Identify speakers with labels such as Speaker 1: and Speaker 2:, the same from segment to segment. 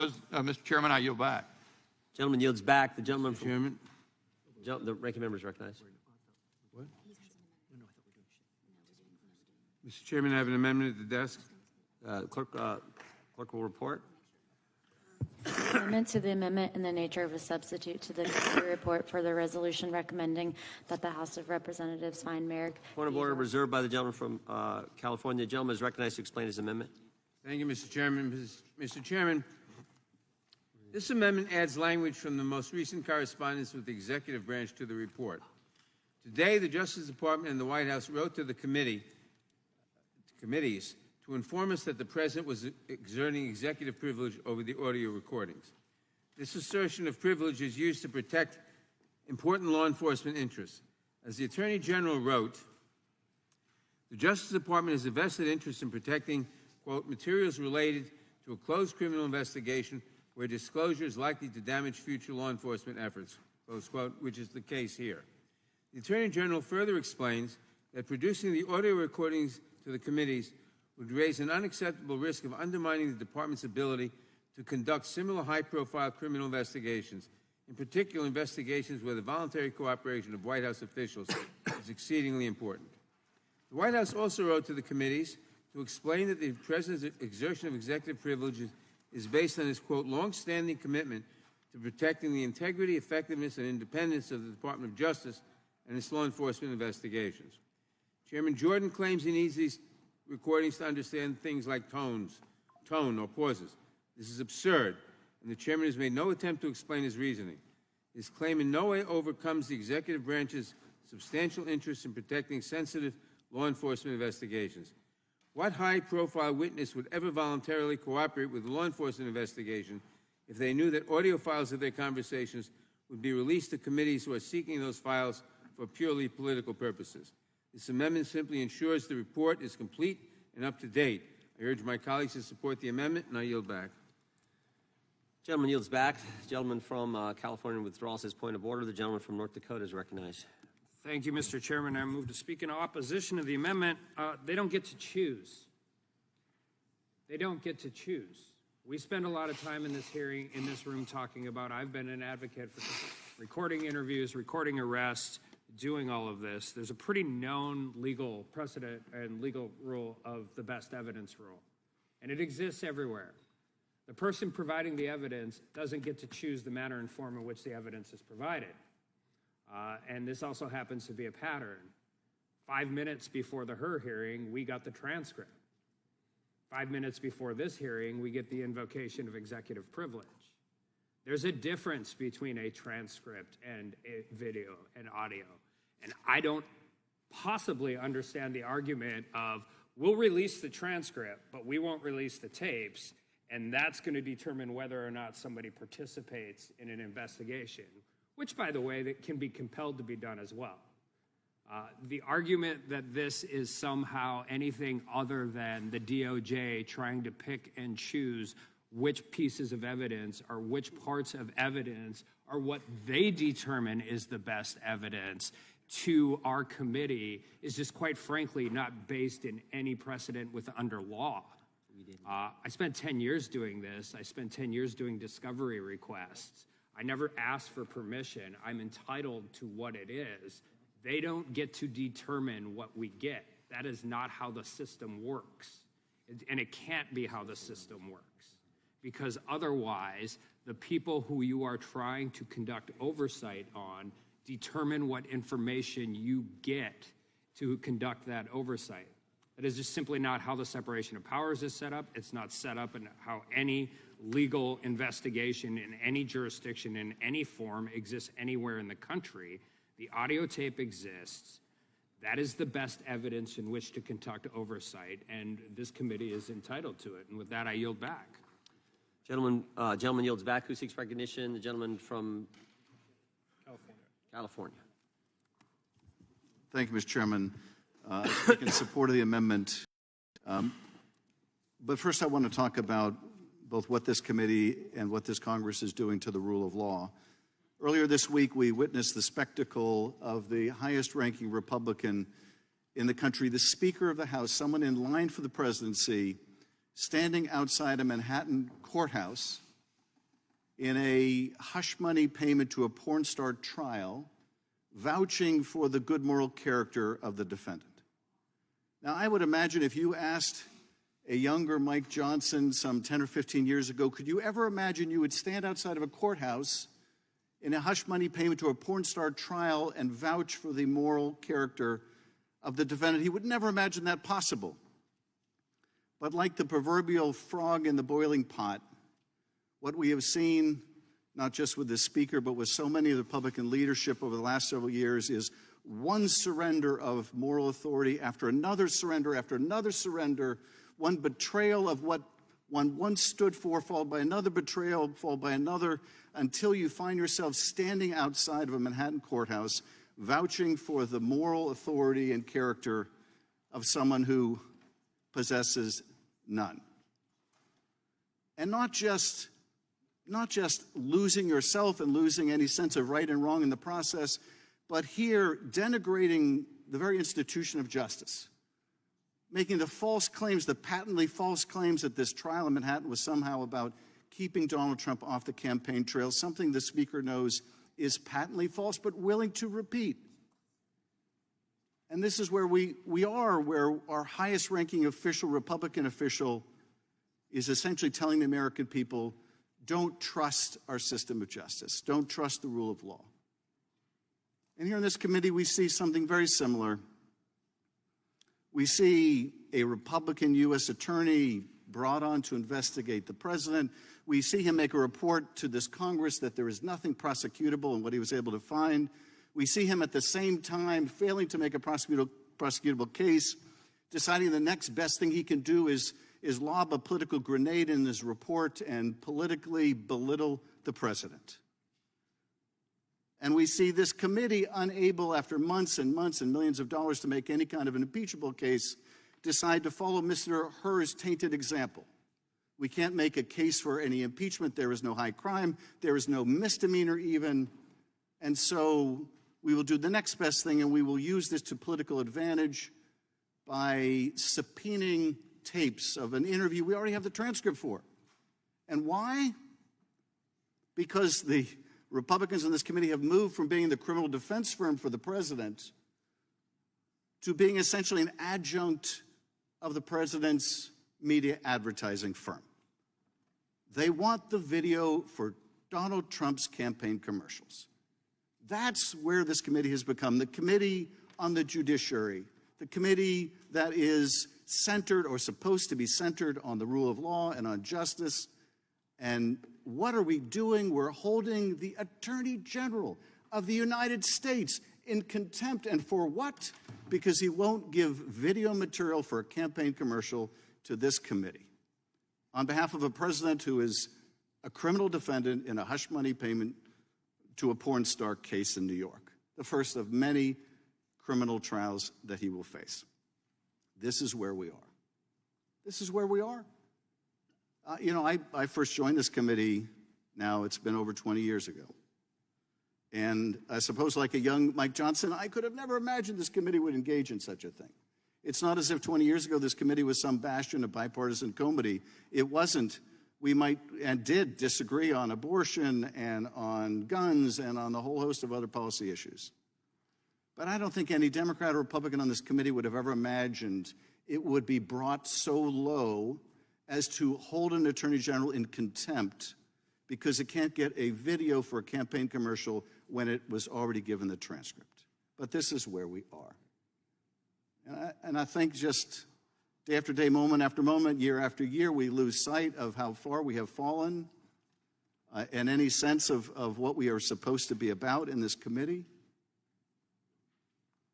Speaker 1: Mr. Chairman, I yield back.
Speaker 2: Gentleman yields back. The gentleman from
Speaker 3: Chairman.
Speaker 2: the ranking member is recognized.
Speaker 3: What? Mr. Chairman, I have an amendment at the desk.
Speaker 2: Clerk will report.
Speaker 4: Amendment to the amendment in the nature of a substitute to the committee report for the resolution recommending that the House of Representatives find Merrick.
Speaker 2: Point of order reserved by the gentleman from California. The gentleman is recognized to explain his amendment.
Speaker 3: Thank you, Mr. Chairman. Mr. Chairman, this amendment adds language from the most recent correspondence with the executive branch to the report. Today, the Justice Department and the White House wrote to the committees to inform us that the President was exerting executive privilege over the audio recordings. This assertion of privilege is used to protect important law enforcement interests. As the Attorney General wrote, the Justice Department has a vested interest in protecting, quote, materials related to a closed criminal investigation where disclosure is likely to damage future law enforcement efforts, close quote, which is the case here. The Attorney General further explains that producing the audio recordings to the committees would raise an unacceptable risk of undermining the Department's ability to conduct similar high-profile criminal investigations, in particular investigations where the voluntary cooperation of White House officials is exceedingly important. The White House also wrote to the committees to explain that the President's exertion of executive privileges is based on his, quote, long-standing commitment to protecting the integrity, effectiveness, and independence of the Department of Justice and its law enforcement investigations. Chairman Jordan claims he needs these recordings to understand things like tone or pauses. This is absurd, and the chairman has made no attempt to explain his reasoning. His claim in no way overcomes the executive branch's substantial interest in protecting sensitive law enforcement investigations. What high-profile witness would ever voluntarily cooperate with a law enforcement investigation if they knew that audio files of their conversations would be released to committees who are seeking those files for purely political purposes? This amendment simply ensures the report is complete and up to date. I urge my colleagues to support the amendment, and I yield back.
Speaker 2: Gentleman yields back. The gentleman from California withdraws his point of order. The gentleman from North Dakota is recognized.
Speaker 5: Thank you, Mr. Chairman. I move to speak in opposition to the amendment. They don't get to choose. They don't get to choose. We spend a lot of time in this hearing, in this room, talking about I've been an advocate for recording interviews, recording arrests, doing all of this. There's a pretty known legal precedent and legal rule of the best evidence rule, and it exists everywhere. The person providing the evidence doesn't get to choose the manner and form in which the evidence is provided. And this also happens to be a pattern. 5 minutes before the Her hearing, we got the transcript. 5 minutes before this hearing, we get the invocation of executive privilege. There's a difference between a transcript and a video and audio. And I don't possibly understand the argument of, we'll release the transcript, but we won't release the tapes, and that's going to determine whether or not somebody participates in an investigation, which, by the way, that can be compelled to be done as well. The argument that this is somehow anything other than the DOJ trying to pick and choose which pieces of evidence or which parts of evidence are what they determine is the best evidence to our committee is just, quite frankly, not based in any precedent under law. I spent 10 years doing this. I spent 10 years doing discovery requests. I never asked for permission. I'm entitled to what it is. They don't get to determine what we get. That is not how the system works. And it can't be how the system works. Because otherwise, the people who you are trying to conduct oversight on determine what information you get to conduct that oversight. That is just simply not how the separation of powers is set up. It's not set up in how any legal investigation in any jurisdiction in any form exists anywhere in the country. The audio tape exists. That is the best evidence in which to conduct oversight, and this committee is entitled to it. And with that, I yield back.
Speaker 2: Gentleman yields back. Who seeks recognition? The gentleman from California.
Speaker 6: Thank you, Mr. Chairman. I speak in support of the amendment. But first, I want to talk about both what this committee and what this Congress is doing to the rule of law. Earlier this week, we witnessed the spectacle of the highest-ranking Republican in the country, the Speaker of the House, someone in line for the presidency, standing outside a Manhattan courthouse in a hush money payment to a porn star trial, vouching for the good moral character of the defendant. Now, I would imagine if you asked a younger Mike Johnson some 10 or 15 years ago, could you ever imagine you would stand outside of a courthouse in a hush money payment to a porn star trial and vouch for the moral character of the defendant? He would never imagine that possible. But like the proverbial frog in the boiling pot, what we have seen, not just with this speaker, but with so many of the Republican leadership over the last several years, is one surrender of moral authority after another surrender, one betrayal of what one once stood for, followed by another betrayal, followed by another, until you find yourself standing outside of a Manhattan courthouse, vouching for the moral authority and character of someone who possesses none. And not just losing yourself and losing any sense of right and wrong in the process, but here denigrating the very institution of justice, making the false claims, the patently false claims that this trial in Manhattan was somehow about keeping Donald Trump off the campaign trail, something the speaker knows is patently false, but willing to repeat. And this is where we are, where our highest ranking official, Republican official, is essentially telling the American people, don't trust our system of justice. Don't trust the rule of law. And here in this committee, we see something very similar. We see a Republican U.S. attorney brought on to investigate the president. We see him make a report to this Congress that there is nothing prosecutable in what he was able to find. We see him at the same time failing to make a prosecutable case, deciding the next best thing he can do is lob a political grenade in his report and politically belittle the president. And we see this committee unable, after months and months and millions of dollars to make any kind of an impeachable case, decide to follow Mr. Hur's tainted example. We can't make a case for any impeachment. There is no high crime. There is no misdemeanor even. And so we will do the next best thing, and we will use this to political advantage by subpoenaing tapes of an interview we already have the transcript for. And why? Because the Republicans in this committee have moved from being the criminal defense firm for the president to being essentially an adjunct of the president's media advertising firm. They want the video for Donald Trump's campaign commercials. That's where this committee has become, the Committee on the Judiciary, the committee that is centered or supposed to be centered on the rule of law and on justice. And what are we doing? We're holding the Attorney General of the United States in contempt. And for what? Because he won't give video material for a campaign commercial to this committee on behalf of a president who is a criminal defendant in a hush money payment to a porn star case in New York, the first of many criminal trials that he will face. This is where we are. This is where we are. I first joined this committee, now it's been over 20 years ago. And I suppose like a young Mike Johnson, I could have never imagined this committee would engage in such a thing. It's not as if 20 years ago this committee was some bastion of bipartisan comity. It wasn't. We might and did disagree on abortion and on guns and on the whole host of other policy issues. But I don't think any Democrat or Republican on this committee would have ever imagined it would be brought so low as to hold an attorney general in contempt because it can't get a video for a campaign commercial when it was already given the transcript. But this is where we are. And I think just day after day, moment after moment, year after year, we lose sight of how far we have fallen and any sense of what we are supposed to be about in this committee.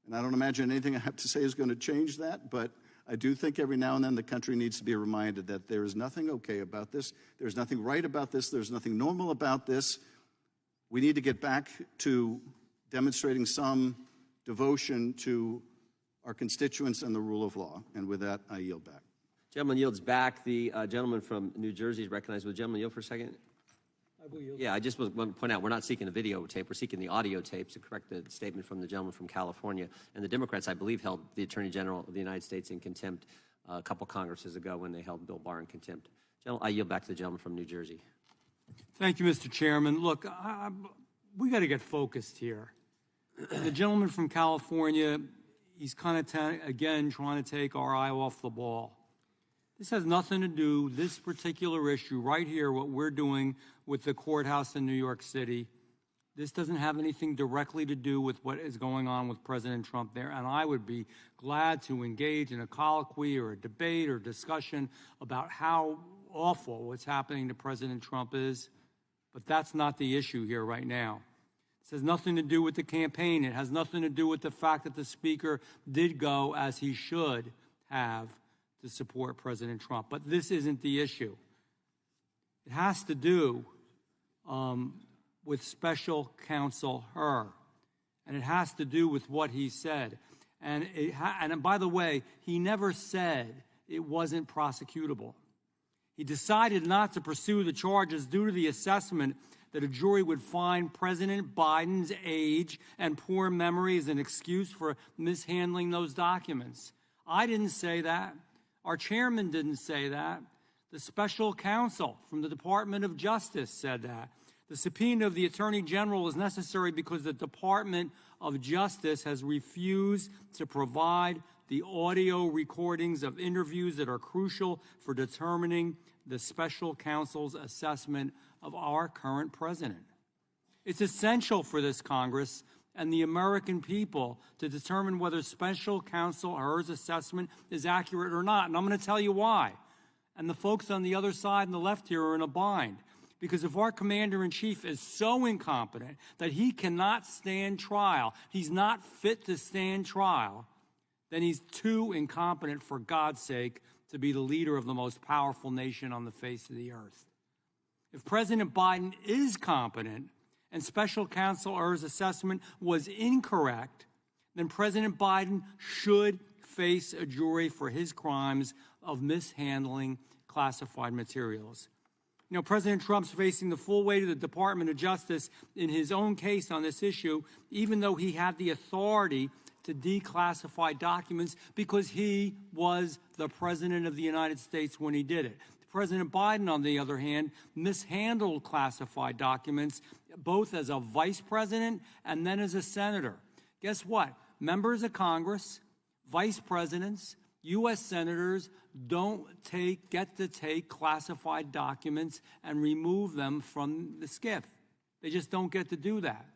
Speaker 6: And I don't imagine anything I have to say is going to change that, but I do think every now and then the country needs to be reminded that there is nothing okay about this. There's nothing right about this. There's nothing normal about this. We need to get back to demonstrating some devotion to our constituents and the rule of law. And with that, I yield back.
Speaker 2: Gentleman yields back. The gentleman from New Jersey is recognized. Will the gentleman yield for a second?
Speaker 7: I will yield.
Speaker 2: Yeah, I just want to point out, we're not seeking a videotape. We're seeking the audio tapes to correct the statement from the gentleman from California. And the Democrats, I believe, held the Attorney General of the United States in contempt a couple Congresses ago when they held Bill Barr in contempt. I yield back to the gentleman from New Jersey.
Speaker 7: Thank you, Mr. Chairman. Look, we got to get focused here. The gentleman from California, he's kind of, again, trying to take our eye off the ball. This has nothing to do, this particular issue right here, what we're doing with the courthouse in New York City. This doesn't have anything directly to do with what is going on with President Trump there. And I would be glad to engage in a colloquy or a debate or discussion about how awful what's happening to President Trump is. But that's not the issue here right now. This has nothing to do with the campaign. It has nothing to do with the fact that the speaker did go, as he should have, to support President Trump. But this isn't the issue. It has to do with special counsel Hur. And it has to do with what he said. And by the way, he never said it wasn't prosecutable. He decided not to pursue the charges due to the assessment that a jury would find President Biden's age and poor memory as an excuse for mishandling those documents. I didn't say that. Our chairman didn't say that. The special counsel from the Department of Justice said that. The subpoena of the Attorney General is necessary because the Department of Justice has refused to provide the audio recordings of interviews that are crucial for determining the special counsel's assessment of our current president. It's essential for this Congress and the American people to determine whether special counsel Hur's assessment is accurate or not. And I'm going to tell you why. And the folks on the other side and the left here are in a bind. Because if our commander-in-chief is so incompetent that he cannot stand trial, he's not fit to stand trial, then he's too incompetent, for God's sake, to be the leader of the most powerful nation on the face of the earth. If President Biden is competent and special counsel Hur's assessment was incorrect, then President Biden should face a jury for his crimes of mishandling classified materials. You know, President Trump's facing the full weight of the Department of Justice in his own case on this issue, even though he had the authority to declassify documents because he was the President of the United States when he did it. President Biden, on the other hand, mishandled classified documents both as a vice president and then as a senator. Guess what? Members of Congress, vice presidents, U.S. senators don't get to take classified documents and remove them from the SCIF. They just don't get to do that.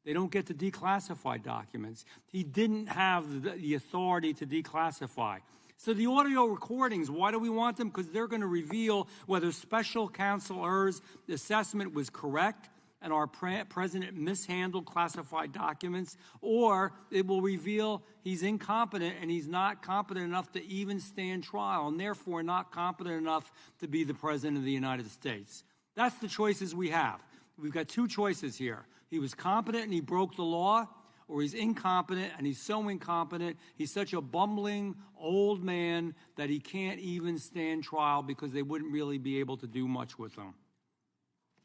Speaker 7: They don't get to declassify documents. He didn't have the authority to declassify. So the audio recordings, why do we want them? Because they're going to reveal whether special counsel Hur's assessment was correct and our president mishandled classified documents, or it will reveal he's incompetent and he's not competent enough to even stand trial and therefore not competent enough to be the President of the United States. That's the choices we have. We've got two choices here. He was competent and he broke the law, or he's incompetent and he's so incompetent, he's such a bumbling old man that he can't even stand trial because they wouldn't really be able to do much with him.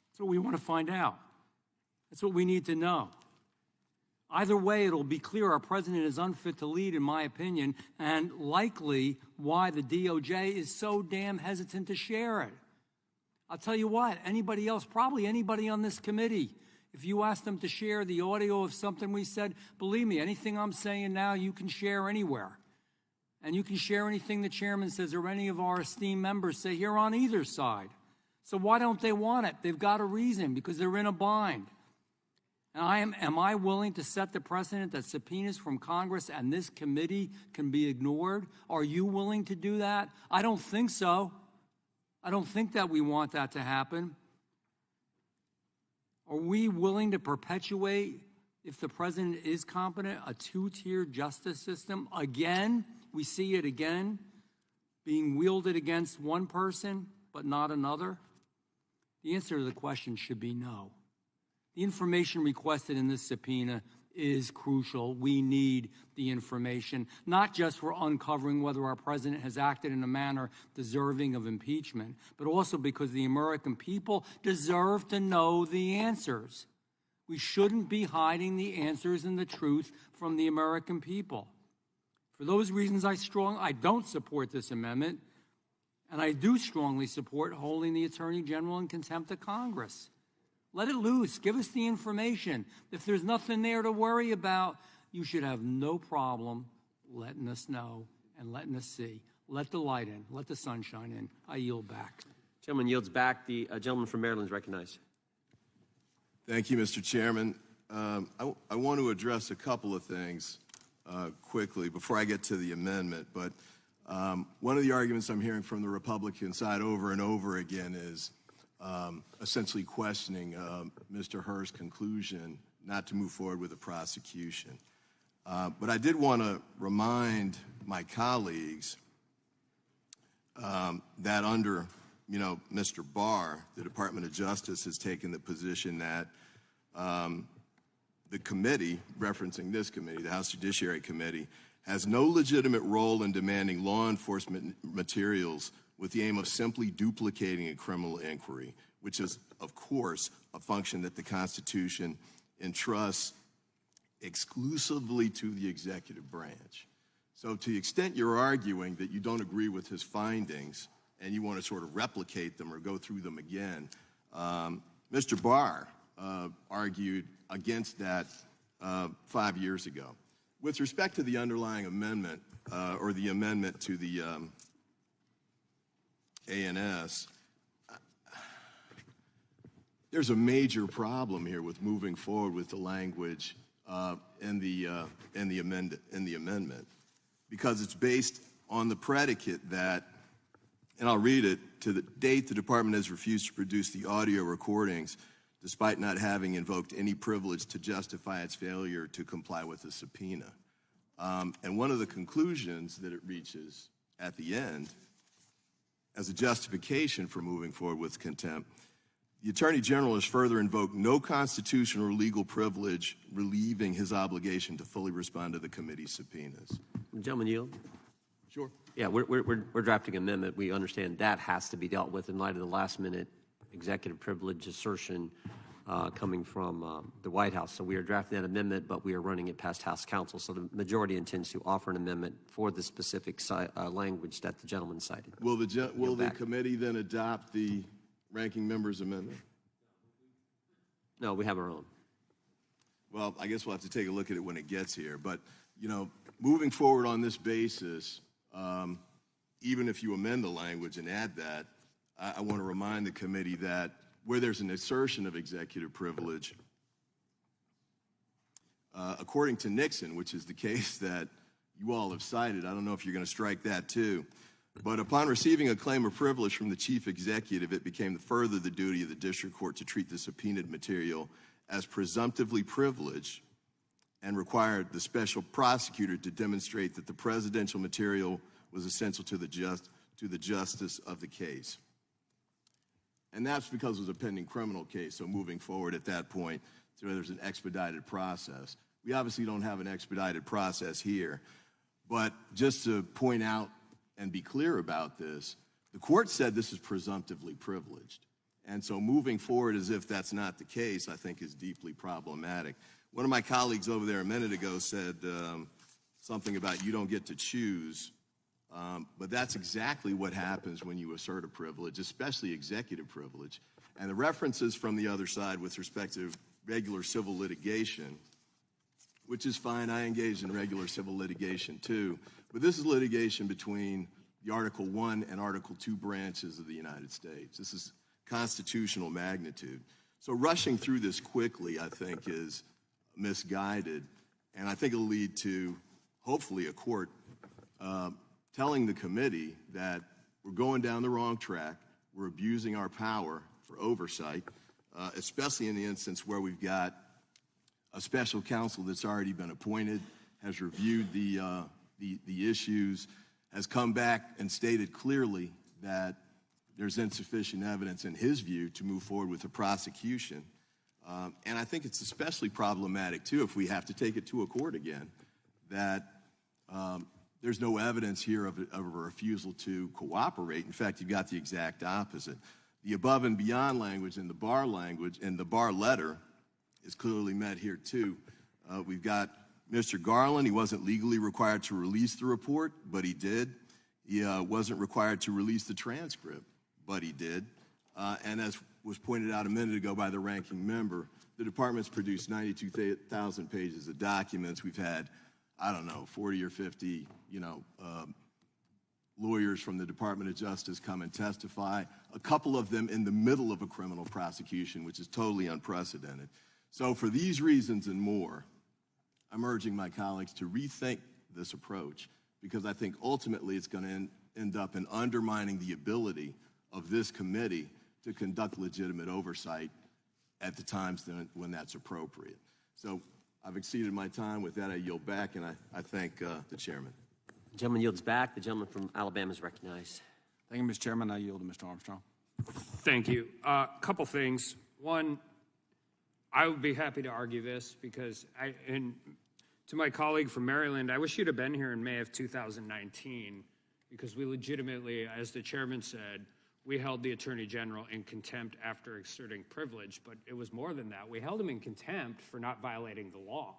Speaker 7: That's what we want to find out. That's what we need to know. Either way, it'll be clear our president is unfit to lead, in my opinion, and likely why the DOJ is so damn hesitant to share it. I'll tell you what, anybody else, probably anybody on this committee, if you ask them to share the audio of something we said, believe me, anything I'm saying now you can share anywhere. And you can share anything the chairman says or any of our esteemed members say here on either side. So why don't they want it? They've got a reason, because they're in a bind. And am I willing to set the precedent that subpoenas from Congress and this committee can be ignored? Are you willing to do that? I don't think so. I don't think that we want that to happen. Are we willing to perpetuate, if the president is competent, a two-tier justice system? Again, we see it again, being wielded against one person but not another? The answer to the question should be no. The information requested in this subpoena is crucial. We need the information, not just for uncovering whether our president has acted in a manner deserving of impeachment, but also because the American people deserve to know the answers. We shouldn't be hiding the answers and the truth from the American people. For those reasons, I don't support this amendment, and I do strongly support holding the Attorney General in contempt of Congress. Let it loose. Give us the information. If there's nothing there to worry about, you should have no problem letting us know and letting us see. Let the light in. Let the sunshine in. I yield back.
Speaker 2: Gentleman yields back. The gentleman from Maryland is recognized.
Speaker 8: Thank you, Mr. Chairman. I want to address a couple of things quickly before I get to the amendment. But one of the arguments I'm hearing from the Republican side over and over again is essentially questioning Mr. Hur's conclusion not to move forward with a prosecution. But I did want to remind my colleagues that under, Mr. Barr, the Department of Justice has taken the position that the committee, referencing this committee, the House Judiciary Committee, has no legitimate role in demanding law enforcement materials with the aim of simply duplicating a criminal inquiry, which is, of course, a function that the Constitution entrusts exclusively to the executive branch. So to the extent you're arguing that you don't agree with his findings and you want to sort of replicate them or go through them again, Mr. Barr argued against that 5 years ago. With respect to the underlying amendment, or the amendment to the A&S, there's a major problem here with moving forward with the language in the amendment, because it's based on the predicate that, and I'll read it, to the date the department has refused to produce the audio recordings despite not having invoked any privilege to justify its failure to comply with the subpoena. And one of the conclusions that it reaches at the end, as a justification for moving forward with contempt, the Attorney General has further invoked no constitutional or legal privilege relieving his obligation to fully respond to the committee's subpoenas.
Speaker 2: Gentleman yield.
Speaker 8: Sure.
Speaker 2: Yeah, we're drafting an amendment. We understand that has to be dealt with in light of the last-minute executive privilege assertion coming from the White House. So we are drafting that amendment, but we are running it past House Counsel. So the majority intends to offer an amendment for the specific language that the gentleman cited.
Speaker 8: Will the committee then adopt the ranking member's amendment?
Speaker 2: No, we have our own.
Speaker 8: Well, I guess we'll have to take a look at it when it gets here. But, moving forward on this basis, even if you amend the language and add that, I want to remind the committee that where there's an assertion of executive privilege, according to Nixon, which is the case that you all have cited, I don't know if you're going to strike that too, but upon receiving a claim of privilege from the chief executive, it became further the duty of the district court to treat the subpoenaed material as presumptively privileged and required the special prosecutor to demonstrate that the presidential material was essential to the justice of the case. And that's because it was a pending criminal case, so moving forward at that point, so there's an expedited process. We obviously don't have an expedited process here, but just to point out and be clear about this, the court said this is presumptively privileged. And so moving forward as if that's not the case, I think is deeply problematic. One of my colleagues over there a minute ago said something about you don't get to choose. But that's exactly what happens when you assert a privilege, especially executive privilege. And the references from the other side with respect to regular civil litigation, which is fine, I engage in regular civil litigation too, but this is litigation between the Article I and Article II branches of the United States. This is constitutional magnitude. So rushing through this quickly, I think, is misguided, and I think it'll lead to, hopefully, a court telling the committee that we're going down the wrong track, we're abusing our power for oversight, especially in the instance where we've got a special counsel that's already been appointed, has reviewed the issues, has come back and stated clearly that there's insufficient evidence in his view to move forward with a prosecution. And I think it's especially problematic too if we have to take it to a court again, that there's no evidence here of a refusal to cooperate. In fact, you've got the exact opposite. The above and beyond language in the Barr letter is clearly met here too. We've got Mr. Garland. He wasn't legally required to release the report, but he did. He wasn't required to release the transcript, but he did. And as was pointed out a minute ago by the ranking member, the department's produced 92,000 pages of documents. We've had, I don't know, 40 or 50, lawyers from the Department of Justice come and testify, a couple of them in the middle of a criminal prosecution, which is totally unprecedented. So for these reasons and more, I'm urging my colleagues to rethink this approach, because I think ultimately it's going to end up in undermining the ability of this committee to conduct legitimate oversight at the times when that's appropriate. So I've exceeded my time. With that, I yield back, and I thank the chairman.
Speaker 2: The gentleman yields back. The gentleman from Alabama is recognized.
Speaker 9: Thank you, Mr. Chairman. I yield to Mr. Armstrong.
Speaker 5: Thank you. Couple things. One, I would be happy to argue this because and to my colleague from Maryland, I wish you'd have been here in May of 2019, because we legitimately, as the chairman said, we held the Attorney General in contempt after exerting privilege, but it was more than that. We held him in contempt for not violating the law.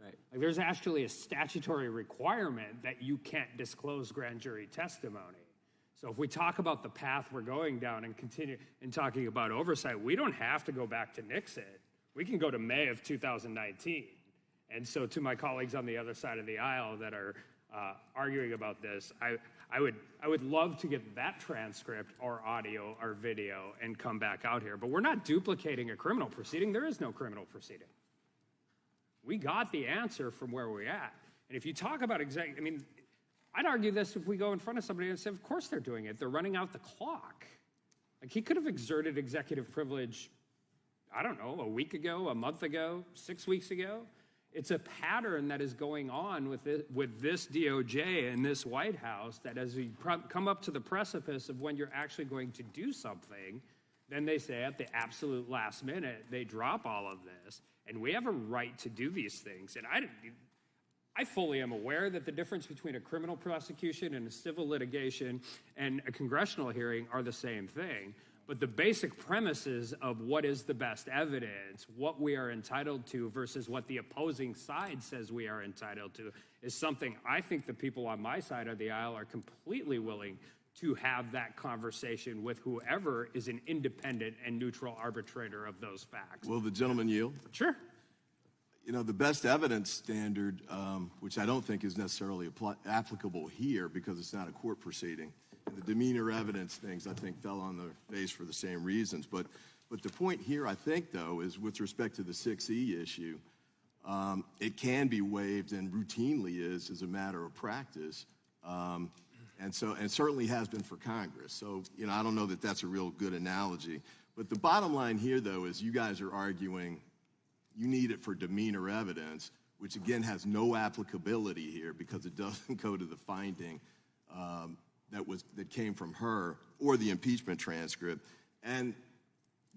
Speaker 2: Right.
Speaker 5: Like, there's actually a statutory requirement that you can't disclose grand jury testimony. So if we talk about the path we're going down and continue in talking about oversight, we don't have to go back to Nixon. We can go to May of 2019. And so to my colleagues on the other side of the aisle that are arguing about this, I would love to get that transcript or audio or video and come back out here. But we're not duplicating a criminal proceeding. There is no criminal proceeding. We got the answer from where we're at. And if you talk about I'd argue this if we go in front of somebody and say, of course they're doing it. They're running out the clock. Like, he could have exerted executive privilege, I don't know, a week ago, a month ago, 6 weeks ago. It's a pattern that is going on with this DOJ and this White House, that as we come up to the precipice of when you're actually going to do something, then they say at the absolute last minute, they drop all of this. And we have a right to do these things. And I fully am aware that the difference between a criminal prosecution and a civil litigation and a congressional hearing are the same thing. But the basic premises of what is the best evidence, what we are entitled to versus what the opposing side says we are entitled to, is something I think the people on my side of the aisle are completely willing to have that conversation with whoever is an independent and neutral arbitrator of those facts.
Speaker 8: Will the gentleman yield?
Speaker 5: Sure.
Speaker 8: The best evidence standard, which I don't think is necessarily applicable here because it's not a court proceeding, and the demeanor evidence things, I think, fell on their face for the same reasons. But the point here, I think, though, is with respect to the 6E issue, it can be waived and routinely is as a matter of practice, and certainly has been for Congress. So, I don't know that that's a real good analogy. But the bottom line here, though, is you guys are arguing you need it for demeanor evidence, which again has no applicability here because it doesn't go to the finding that came from her or the impeachment transcript. And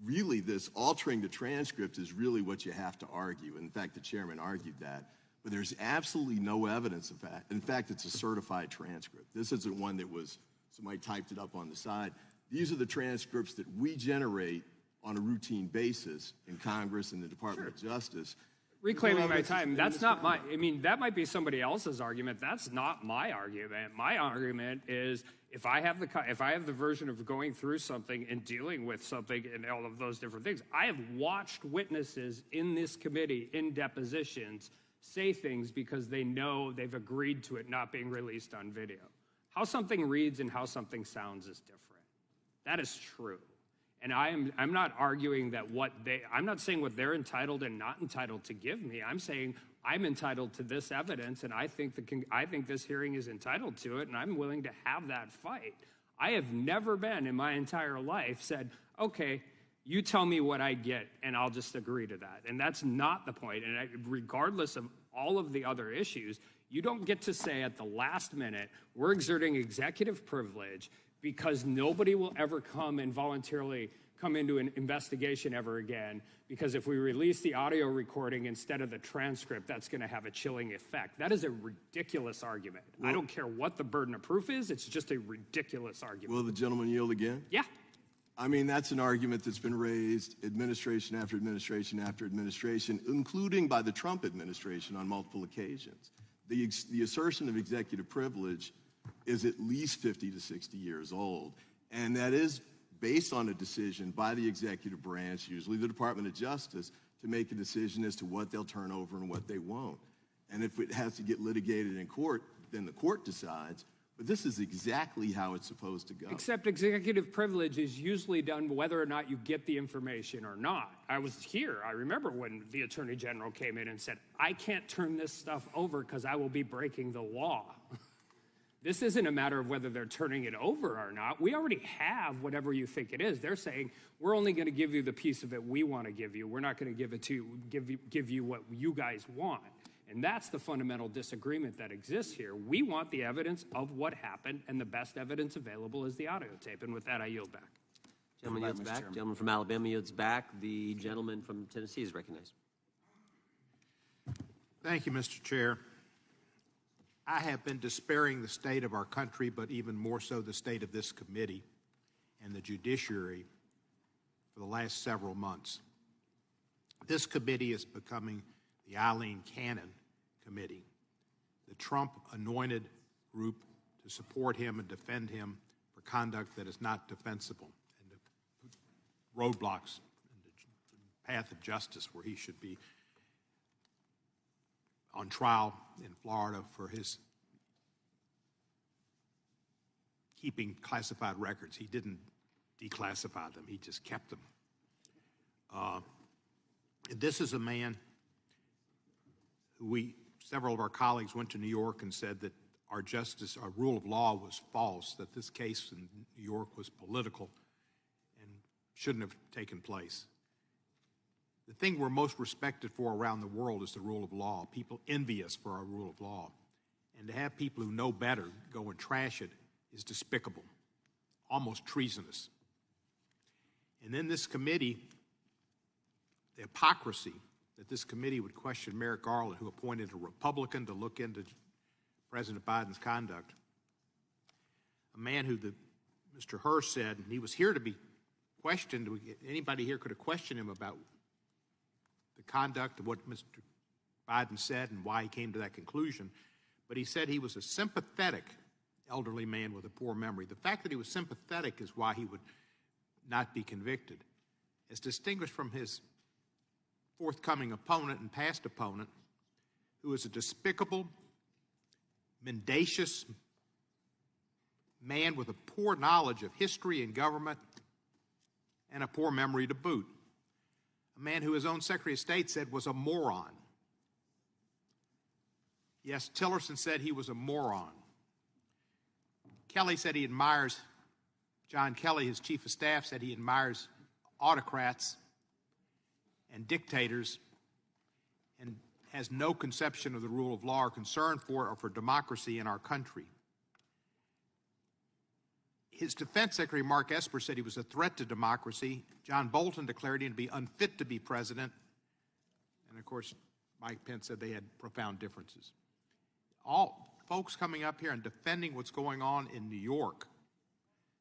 Speaker 8: really, this altering the transcript is really what you have to argue. In fact, the chairman argued that. But there's absolutely no evidence of that. In fact, it's a certified transcript. This isn't one that was somebody typed it up on the side. These are the transcripts that we generate on a routine basis in Congress and the Department of Justice.
Speaker 5: Reclaiming my time, that's not my, that might be somebody else's argument. That's not my argument. My argument is if I have the version of going through something and dealing with something and all of those different things, I have watched witnesses in this committee in depositions say things because they know they've agreed to it not being released on video. How something reads and how something sounds is different. That is true. And I'm not arguing that I'm not saying what they're entitled and not entitled to give me. I'm saying I'm entitled to this evidence, and I think this hearing is entitled to it, and I'm willing to have that fight. I have never been in my entire life said, okay, you tell me what I get, and I'll just agree to that. And that's not the point. And regardless of all of the other issues, you don't get to say at the last minute, we're exerting executive privilege because nobody will ever come and voluntarily come into an investigation ever again, because if we release the audio recording instead of the transcript, that's going to have a chilling effect. That is a ridiculous argument. I don't care what the burden of proof is. It's just a ridiculous argument.
Speaker 8: Will the gentleman yield again?
Speaker 5: Yeah.
Speaker 8: That's an argument that's been raised administration after administration after administration, including by the Trump administration on multiple occasions. The assertion of executive privilege is at least 50 to 60 years old, and that is based on a decision by the executive branch, usually the Department of Justice, to make a decision as to what they'll turn over and what they won't. And if it has to get litigated in court, then the court decides. But this is exactly how it's supposed to go.
Speaker 5: Except executive privilege is usually done whether or not you get the information or not. I was here. I remember when the Attorney General came in and said, I can't turn this stuff over because I will be breaking the law. This isn't a matter of whether they're turning it over or not. We already have whatever you think it is. They're saying, we're only going to give you the piece of it we want to give you. We're not going to give it to you, give you what you guys want. And that's the fundamental disagreement that exists here. We want the evidence of what happened, and the best evidence available is the audio tape. And with that, I yield back.
Speaker 2: Gentleman yields back. Gentleman from Alabama yields back. The gentleman from Tennessee is recognized.
Speaker 10: Thank you, Mr. Chair. I have been despairing the state of our country, but even more so the state of this committee and the judiciary for the last several months. This committee is becoming the Eileen Cannon Committee, the Trump-anointed group to support him and defend him for conduct that is not defensible and to put roadblocks in the path of justice where he should be on trial in Florida for his keeping classified records. He didn't declassify them, he just kept them. This is a man who several of our colleagues went to New York and said that our rule of law was false, that this case in New York was political and shouldn't have taken place. The thing we're most respected for around the world is the rule of law. People envy us for our rule of law. And to have people who know better go and trash it is despicable, almost treasonous. And then this committee, the hypocrisy that this committee would question Merrick Garland, who appointed a Republican to look into President Biden's conduct, a man who Mr. Hurst said he was here to be questioned. Anybody here could have questioned him about the conduct of what Mr. Biden said and why he came to that conclusion. But he said he was a sympathetic elderly man with a poor memory. The fact that he was sympathetic is why he would not be convicted, as distinguished from his forthcoming opponent and past opponent, who is a despicable, mendacious man with a poor knowledge of history and government and a poor memory to boot. A man who his own Secretary of State said was a moron. Yes, Tillerson said he was a moron. Kelly said he admires, John Kelly, his chief of staff, said he admires autocrats and dictators and has no conception of the rule of law or concern for it or for democracy in our country. His defense secretary, Mark Esper, said he was a threat to democracy. John Bolton declared him to be unfit to be president. And, of course, Mike Pence said they had profound differences. All folks coming up here and defending what's going on in New York.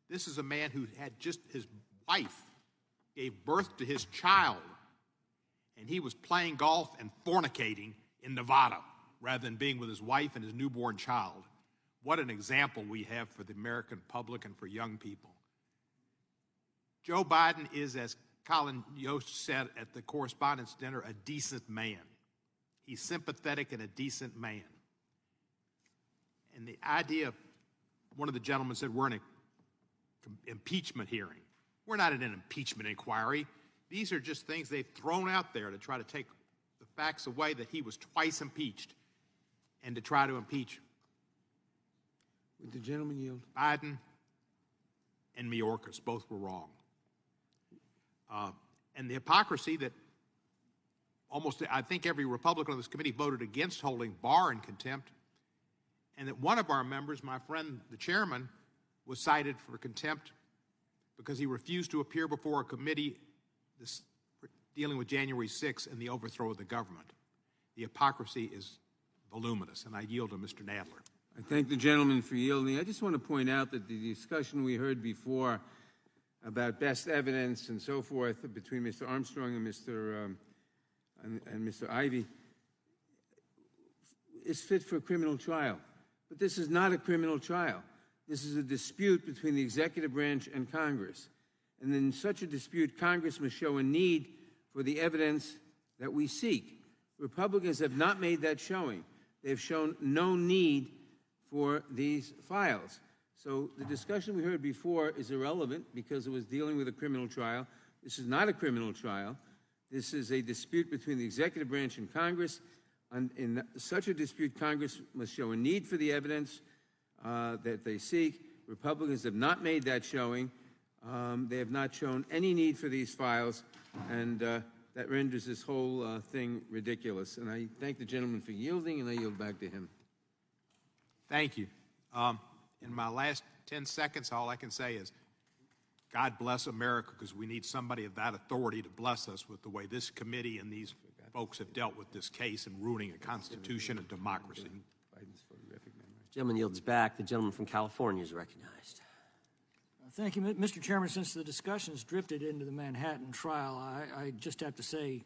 Speaker 10: This is a man who had just his wife gave birth to his child, and he was playing golf and fornicating in Nevada rather than being with his wife and his newborn child. What an example we have for the American public and for young people. Joe Biden is, as Colin Yost said at the Correspondents' Dinner, a decent man. He's sympathetic and a decent man. And the idea, one of the gentlemen said, we're in an impeachment hearing. We're not in an impeachment inquiry. These are just things they've thrown out there to try to take the facts away that he was twice impeached and to try to impeach
Speaker 3: Would the gentleman yield?
Speaker 10: Biden and Mayorkas. Both were wrong. And the hypocrisy that almost, I think every Republican on this committee voted against holding Barr in contempt, and that one of our members, my friend, the chairman, was cited for contempt because he refused to appear before a committee dealing with January 6th and the overthrow of the government. The hypocrisy is voluminous, and I yield to Mr. Nadler.
Speaker 3: I thank the gentleman for yielding. I just want to point out that the discussion we heard before about best evidence and so forth between Mr. Armstrong and Mr. Ivey is fit for a criminal trial. But this is not a criminal trial. This is a dispute between the executive branch and Congress. and in such a dispute, Congress must show a need for the evidence that we seek. Republicans have not made that showing. They've shown no need for these files. So the discussion we heard before is irrelevant because it was dealing with a criminal trial. This is not a criminal trial. This is a dispute between the executive branch and Congress. In such a dispute, Congress must show a need for the evidence that they seek. Republicans have not made that showing. They have not shown any need for these files, and that renders this whole thing ridiculous. And I thank the gentleman for yielding, and I yield back to him.
Speaker 10: Thank you. In my last 10 seconds, all I can say is, God bless America, because we need somebody of that authority to bless us with the way this committee and these folks have dealt with this case and ruining a constitution and democracy.
Speaker 2: Gentleman yields back. The gentleman from California is recognized.
Speaker 11: Thank you, Mr. Chairman. Since the discussions drifted into the Manhattan trial, I just have to say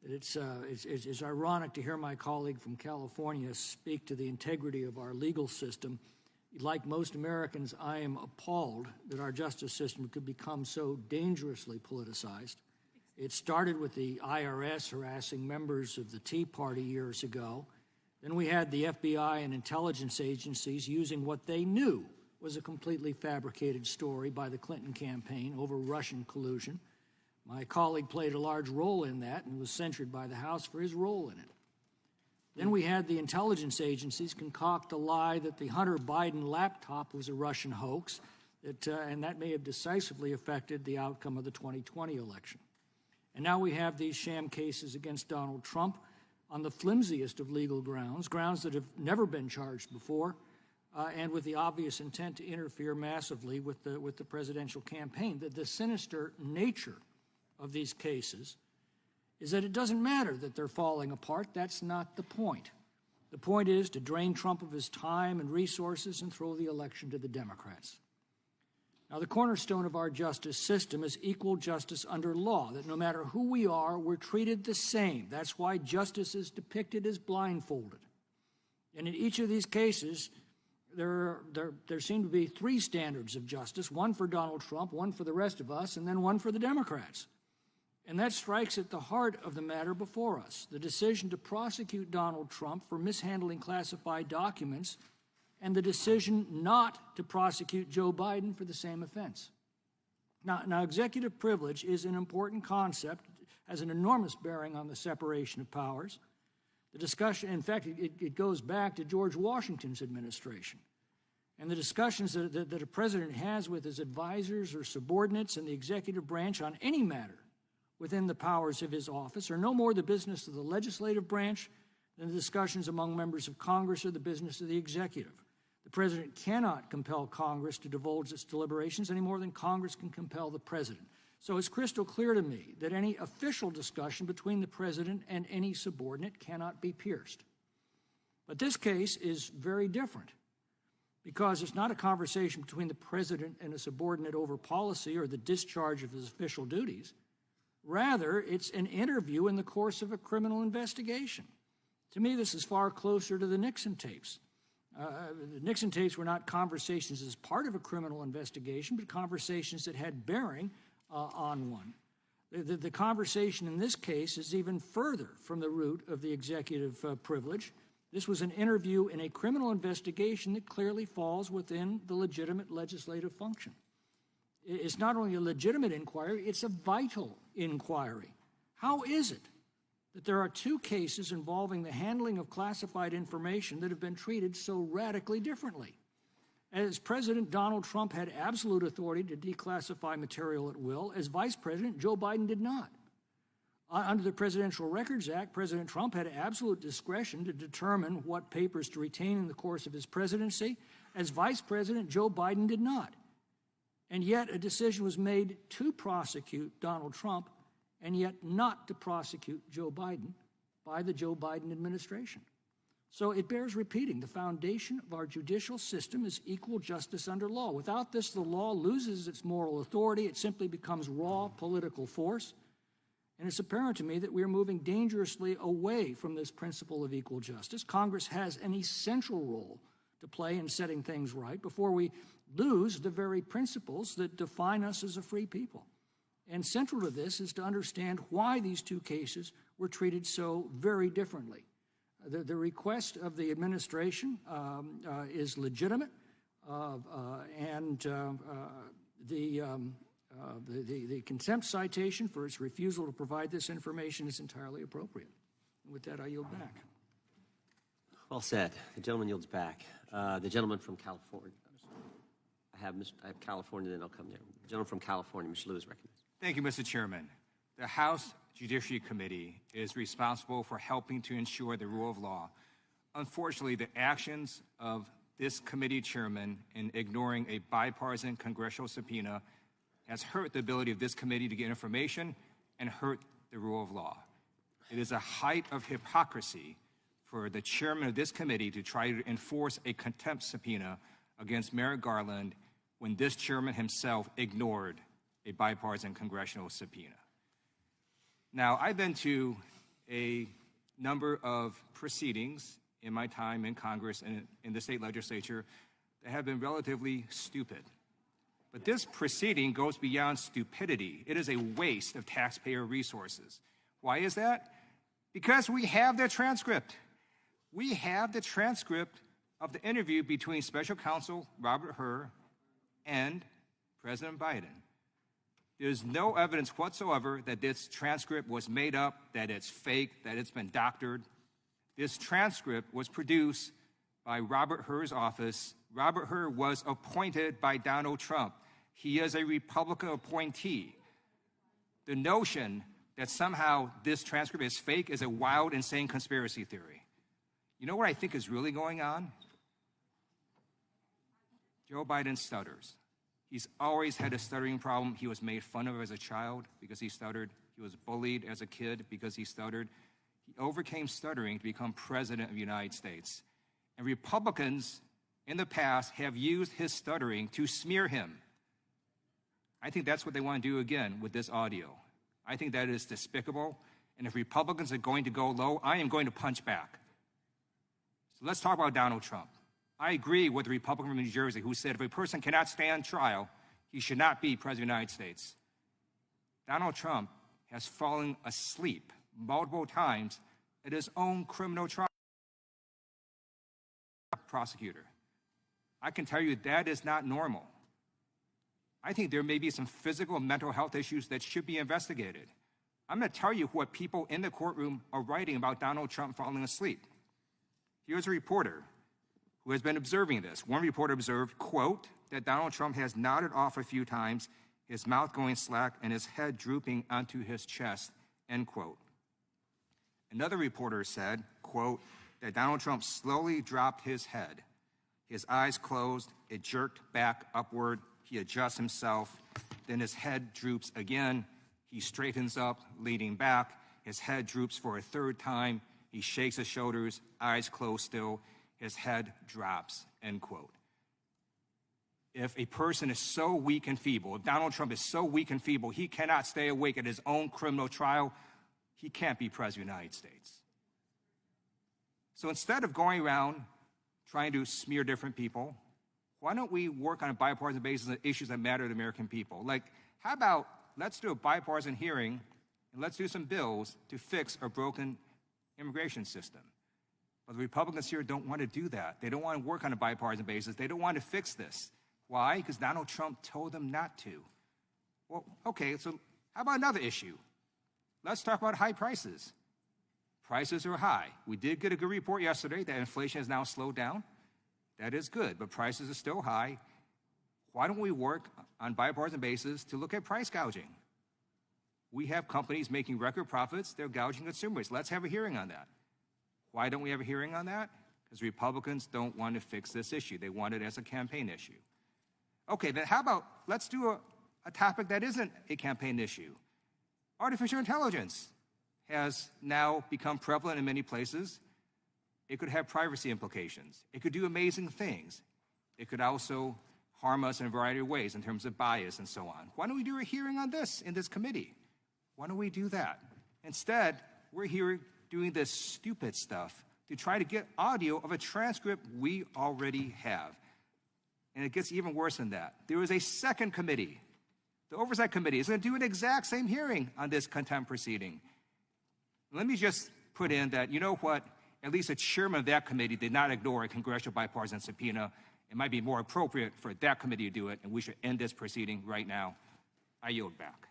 Speaker 11: that it's ironic to hear my colleague from California speak to the integrity of our legal system. Like most Americans, I am appalled that our justice system could become so dangerously politicized. It started with the IRS harassing members of the Tea Party years ago. Then we had the FBI and intelligence agencies using what they knew was a completely fabricated story by the Clinton campaign over Russian collusion. My colleague played a large role in that and was censured by the House for his role in it. Then we had the intelligence agencies concoct a lie that the Hunter Biden laptop was a Russian hoax, and that may have decisively affected the outcome of the 2020 election. And now we have these sham cases against Donald Trump on the flimsiest of legal grounds that have never been charged before, and with the obvious intent to interfere massively with the presidential campaign. The sinister nature of these cases is that it doesn't matter that they're falling apart. That's not the point. The point is to drain Trump of his time and resources and throw the election to the Democrats. Now, the cornerstone of our justice system is equal justice under law, that no matter who we are, we're treated the same. That's why justice is depicted as blindfolded. And in each of these cases, there seem to be three standards of justice, one for Donald Trump, one for the rest of us, and then one for the Democrats. And that strikes at the heart of the matter before us, the decision to prosecute Donald Trump for mishandling classified documents and the decision not to prosecute Joe Biden for the same offense. Now, executive privilege is an important concept, has an enormous bearing on the separation of powers. The discussion, in fact, it goes back to George Washington's administration. And the discussions that a president has with his advisors or subordinates in the executive branch on any matter within the powers of his office are no more the business of the legislative branch than the discussions among members of Congress are the business of the executive. The president cannot compel Congress to divulge its deliberations any more than Congress can compel the president. So it's crystal clear to me that any official discussion between the president and any subordinate cannot be pierced. But this case is very different because it's not a conversation between the president and a subordinate over policy or the discharge of his official duties. Rather, it's an interview in the course of a criminal investigation. To me, this is far closer to the Nixon tapes. The Nixon tapes were not conversations as part of a criminal investigation, but conversations that had bearing on one. The conversation in this case is even further from the root of the executive privilege. This was an interview in a criminal investigation that clearly falls within the legitimate legislative function. It's not only a legitimate inquiry, it's a vital inquiry. How is it that there are two cases involving the handling of classified information that have been treated so radically differently? As President Donald Trump had absolute authority to declassify material at will, as Vice President, Joe Biden did not. Under the Presidential Records Act, President Trump had absolute discretion to determine what papers to retain in the course of his presidency. As Vice President, Joe Biden did not. And yet a decision was made to prosecute Donald Trump and yet not to prosecute Joe Biden by the Joe Biden administration. So it bears repeating. The foundation of our judicial system is equal justice under law. Without this, the law loses its moral authority. It simply becomes raw political force. And it's apparent to me that we are moving dangerously away from this principle of equal justice. Congress has an essential role to play in setting things right before we lose the very principles that define us as a free people. And central to this is to understand why these two cases were treated so very differently. The request of the administration is legitimate, and the contempt citation for its refusal to provide this information is entirely appropriate. And with that, I yield back.
Speaker 2: Well said. The gentleman yields back. The gentleman from California. I have California, then I'll come there. The gentleman from California, Mr. Lewis, recognized.
Speaker 9: Thank you, Mr. Chairman. The House Judiciary Committee is responsible for helping to ensure the rule of law. Unfortunately, the actions of this committee chairman in ignoring a bipartisan congressional subpoena has hurt the ability of this committee to get information and hurt the rule of law. It is a height of hypocrisy for the chairman of this committee to try to enforce a contempt subpoena against Merrick Garland when this chairman himself ignored a bipartisan congressional subpoena. Now, I've been to a number of proceedings in my time in Congress and in the state legislature that have been relatively stupid. But this proceeding goes beyond stupidity. It is a waste of taxpayer resources. Why is that? Because we have the transcript. We have the transcript of the interview between Special Counsel Robert Hur and President Biden. There's no evidence whatsoever that this transcript was made up, that it's fake, that it's been doctored. This transcript was produced by Robert Hur's office. Robert Hur was appointed by Donald Trump. He is a Republican appointee. The notion that somehow this transcript is fake is a wild, insane conspiracy theory. You know what I think is really going on? Joe Biden stutters. He's always had a stuttering problem. He was made fun of as a child because he stuttered. He was bullied as a kid because he stuttered. He overcame stuttering to become president of the United States. And Republicans in the past have used his stuttering to smear him. I think that's what they want to do again with this audio. I think that is despicable. And if Republicans are going to go low, I am going to punch back. So let's talk about Donald Trump. I agree with the Republican from New Jersey who said if a person cannot stand trial, he should not be president of the United States. Donald Trump has fallen asleep multiple times at his own criminal trial prosecutor. I can tell you that is not normal. I think there may be some physical and mental health issues that should be investigated. I'm going to tell you what people in the courtroom are writing about Donald Trump falling asleep. Here's a reporter who has been observing this. One reporter observed, quote, that Donald Trump has nodded off a few times, his mouth going slack and his head drooping onto his chest, end quote. Another reporter said, quote, that Donald Trump slowly dropped his head. His eyes closed, it jerked back upward, he adjusts himself, then his head droops again, he straightens up, leaning back, his head droops for a third time, he shakes his shoulders, eyes closed still, his head drops, end quote. If a person is so weak and feeble, if Donald Trump is so weak and feeble, he cannot stay awake at his own criminal trial, he can't be president of the United States. So instead of going around trying to smear different people, why don't we work on a bipartisan basis on issues that matter to the American people? Like, how about let's do a bipartisan hearing and let's do some bills to fix our broken immigration system. But the Republicans here don't want to do that. They don't want to work on a bipartisan basis. They don't want to fix this. Why? Because Donald Trump told them not to. Well, okay, so how about another issue? Let's talk about high prices. Prices are high. We did get a good report yesterday that inflation has now slowed down. That is good, but prices are still high. Why don't we work on bipartisan basis to look at price gouging? We have companies making record profits. They're gouging consumers. Let's have a hearing on that. Why don't we have a hearing on that? Because Republicans don't want to fix this issue. They want it as a campaign issue. Okay, then how about let's do a topic that isn't a campaign issue. Artificial intelligence has now become prevalent in many places. It could have privacy implications. It could do amazing things. It could also harm us in a variety of ways in terms of bias and so on. Why don't we do a hearing on this in this committee? Why don't we do that? Instead, we're here doing this stupid stuff to try to get audio of a transcript we already have. And it gets even worse than that. There is a second committee. The Oversight Committee is going to do an exact same hearing on this contempt proceeding. Let me just put in that, you know what, at least the chairman of that committee did not ignore a congressional bipartisan subpoena. It might be more appropriate for that committee to do it, and we should end this proceeding right now. I yield back.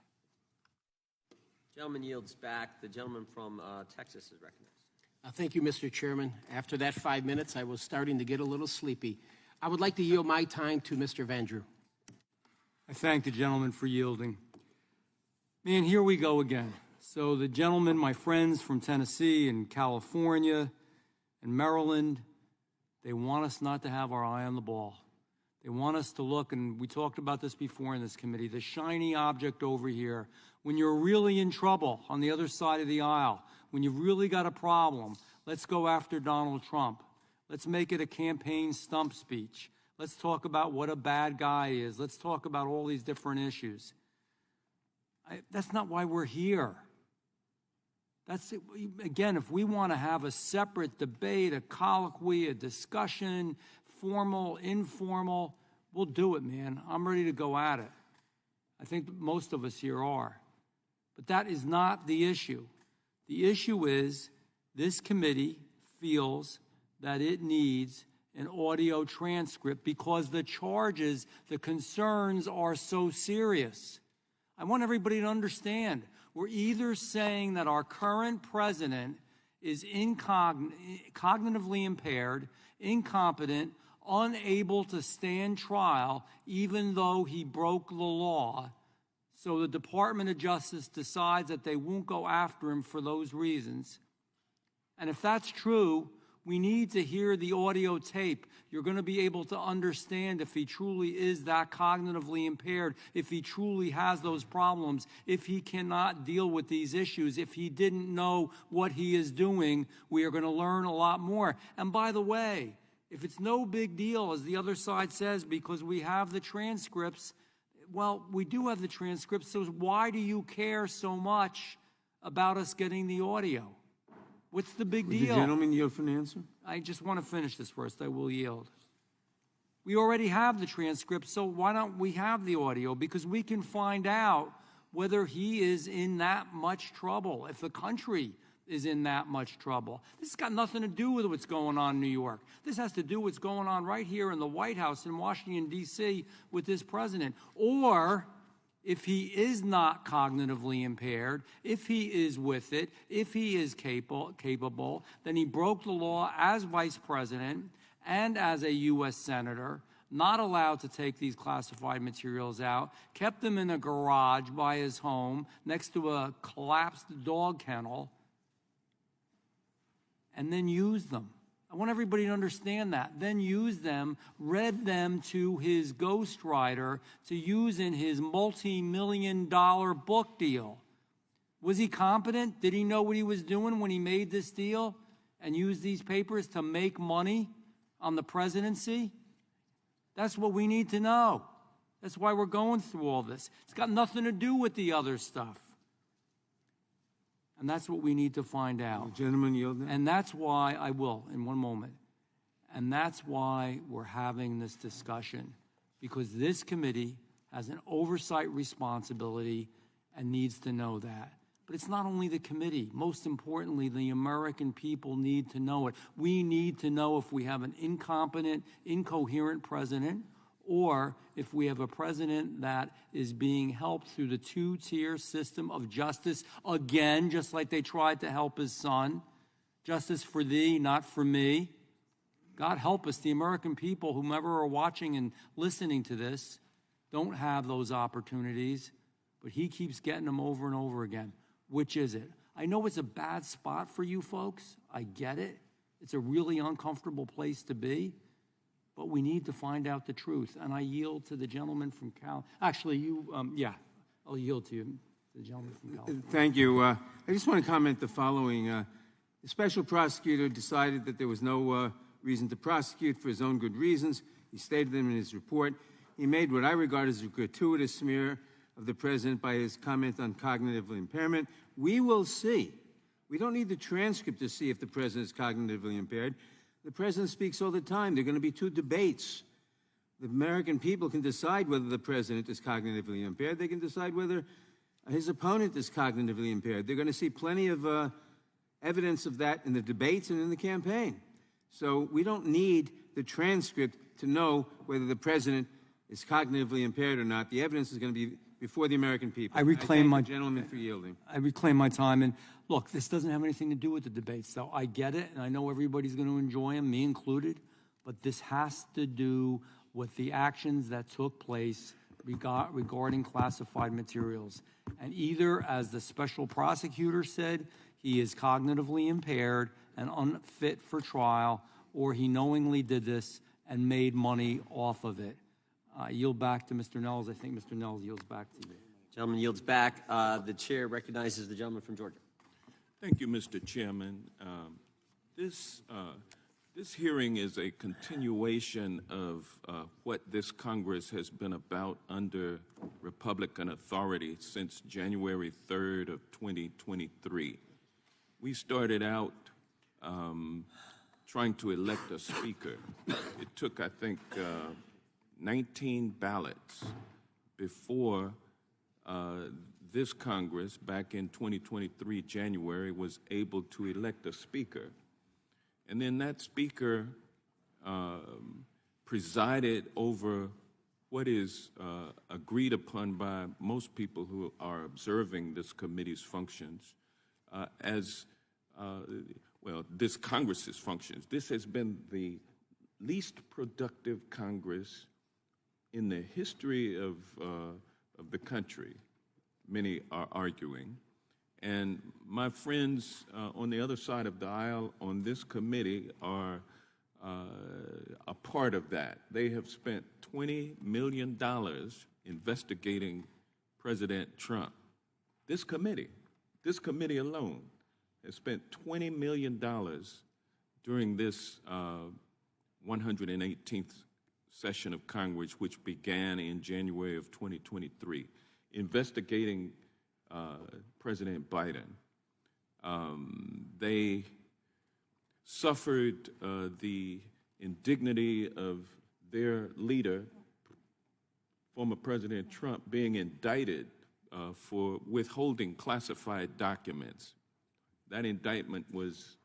Speaker 2: Gentleman yields back. The gentleman from Texas is recognized.
Speaker 12: Thank you, Mr. Chairman. After that 5 minutes, I was starting to get a little sleepy. I would like to yield my time to Mr. Vandrew.
Speaker 7: I thank the gentleman for yielding. Man, here we go again. So the gentlemen, my friends from Tennessee and California and Maryland, they want us not to have our eye on the ball. They want us to look, and we talked about this before in this committee, the shiny object over here. When you're really in trouble on the other side of the aisle, when you've really got a problem, let's go after Donald Trump. Let's make it a campaign stump speech. Let's talk about what a bad guy is. Let's talk about all these different issues. That's not why we're here. That's it. Again, if we want to have a separate debate, a colloquy, a discussion, formal, informal, we'll do it, man. I'm ready to go at it. I think most of us here are. But that is not the issue. The issue is this committee feels that it needs an audio transcript because the charges, the concerns are so serious. I want everybody to understand, we're either saying that our current president is cognitively impaired, incompetent, unable to stand trial, even though he broke the law. So the Department of Justice decides that they won't go after him for those reasons. And if that's true, we need to hear the audio tape. You're going to be able to understand if he truly is that cognitively impaired, if he truly has those problems, if he cannot deal with these issues, if he didn't know what he is doing. We are going to learn a lot more. And by the way, if it's no big deal, as the other side says, because we have the transcripts, well, we do have the transcripts, so why do you care so much about us getting the audio? What's the big deal?
Speaker 3: The gentleman yield for an answer?
Speaker 7: I just want to finish this first. I will yield. We already have the transcript, so why don't we have the audio? Because we can find out whether he is in that much trouble, if the country is in that much trouble. This has got nothing to do with what's going on in New York. This has to do with what's going on right here in the White House in Washington, D.C. with this president. Or if he is not cognitively impaired, if he is with it, if he is capable, then he broke the law as vice president and as a U.S. senator, not allowed to take these classified materials out, kept them in a garage by his home next to a collapsed dog kennel, and then used them. I want everybody to understand that. Then used them, read them to his ghostwriter to use in his multi-million-dollar book deal. Was he competent? Did he know what he was doing when he made this deal and used these papers to make money on the presidency? That's what we need to know. That's why we're going through all this. It's got nothing to do with the other stuff. And that's what we need to find out.
Speaker 3: Gentleman yield now.
Speaker 7: And that's why, I will, in one moment, and that's why we're having this discussion, because this committee has an oversight responsibility and needs to know that. But it's not only the committee. Most importantly, the American people need to know it. We need to know if we have an incompetent, incoherent president, or if we have a president that is being helped through the two-tier system of justice, again, just like they tried to help his son. Justice for thee, not for me. God help us, the American people, whomever are watching and listening to this, don't have those opportunities, but he keeps getting them over and over again. Which is it? I know it's a bad spot for you folks. I get it. It's a really uncomfortable place to be. But we need to find out the truth. And I yield to the gentleman from Cal. Actually, I'll yield to you, the gentleman from California.
Speaker 3: Thank you. I just want to comment the following. The special prosecutor decided that there was no reason to prosecute for his own good reasons. He stated them in his report. He made what I regard as a gratuitous smear of the president by his comment on cognitive impairment. We will see We don't need the transcript to see if the president is cognitively impaired. The president speaks all the time. There are going to be 2 debates. The American people can decide whether the president is cognitively impaired. They can decide whether his opponent is cognitively impaired. They're going to see plenty of evidence of that in the debates and in the campaign. So we don't need the transcript to know whether the president is cognitively impaired or not. The evidence is going to be before the American people.
Speaker 7: I reclaim
Speaker 3: thank
Speaker 7: my
Speaker 3: the gentleman for yielding.
Speaker 7: I reclaim my time. And look, this doesn't have anything to do with the debates, though. I get it, and I know everybody's going to enjoy them, me included. But this has to do with the actions that took place regarding classified materials. And either, as the special prosecutor said, he is cognitively impaired and unfit for trial, or he knowingly did this and made money off of it. I yield back to Mr. Nels. I think Mr. Nels yields back to you.
Speaker 2: Gentleman yields back. The chair recognizes the gentleman from Georgia.
Speaker 13: Thank you, Mr. Chairman. This hearing is a continuation of what this Congress has been about under Republican authority since January 3rd of 2023. We started out trying to elect a speaker. It took, I think, 19 ballots before this Congress, back in 2023, January, was able to elect a speaker. And then that speaker presided over what is agreed upon by most people who are observing this committee's functions this Congress's functions. This has been the least productive Congress in the history of the country, many are arguing. And my friends on the other side of the aisle on this committee are a part of that. They have spent $20 million investigating President Trump. This committee alone has spent $20 million during this 118th session of Congress, which began in January of 2023, investigating President Biden. They suffered the indignity of their leader, former President Trump, being indicted for withholding classified documents. That indictment was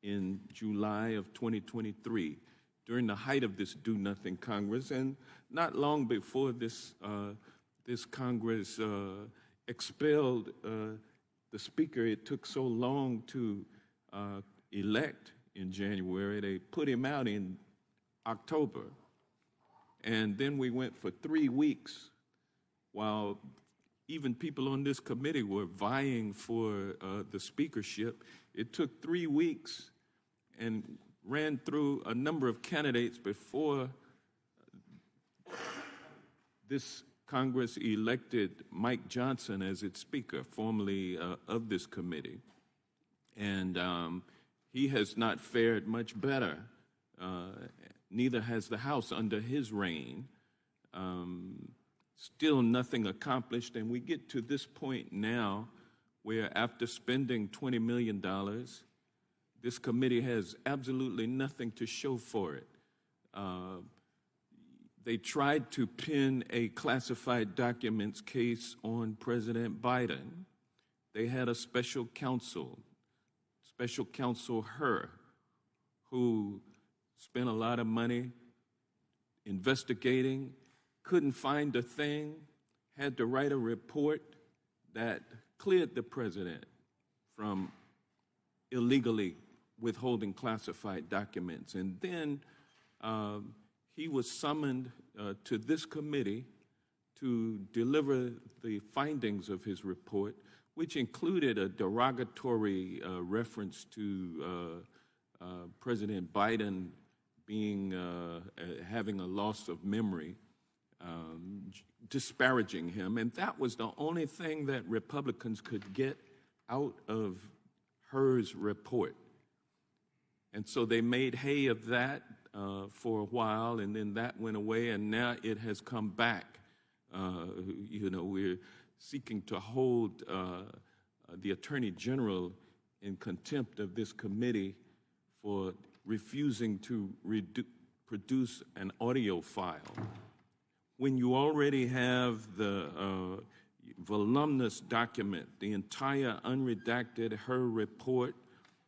Speaker 13: in July of 2023, during the height of this do-nothing Congress, and not long before this Congress expelled the speaker it took so long to elect in January. They put him out in October. And then we went for 3 weeks while even people on this committee were vying for the speakership. It took 3 weeks and ran through a number of candidates before this Congress elected Mike Johnson as its speaker, formerly of this committee. And he has not fared much better. Neither has the House under his reign. Still nothing accomplished, and we get to this point now where after spending $20 million, this committee has absolutely nothing to show for it. They tried to pin a classified documents case on President Biden. They had a special counsel Herr, who spent a lot of money investigating, couldn't find a thing, had to write a report that cleared the president from illegally withholding classified documents. And then he was summoned to this committee to deliver the findings of his report, which included a derogatory reference to President Biden having a loss of memory, disparaging him. And that was the only thing that Republicans could get out of Herr's report. And so they made hay of that for a while, and then that went away, and now it has come back. We're seeking to hold the Attorney General in contempt of this committee for refusing to produce an audio file. When you already have the voluminous document, the entire unredacted, her report,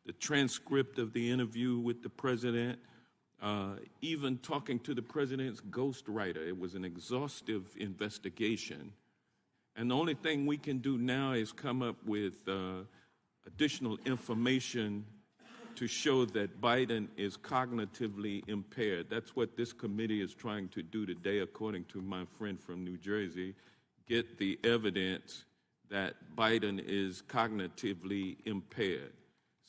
Speaker 13: the transcript of the interview with the president, even talking to the president's ghostwriter. It was an exhaustive investigation. And the only thing we can do now is come up with additional information to show that Biden is cognitively impaired. That's what this committee is trying to do today, according to my friend from New Jersey, get the evidence that Biden is cognitively impaired.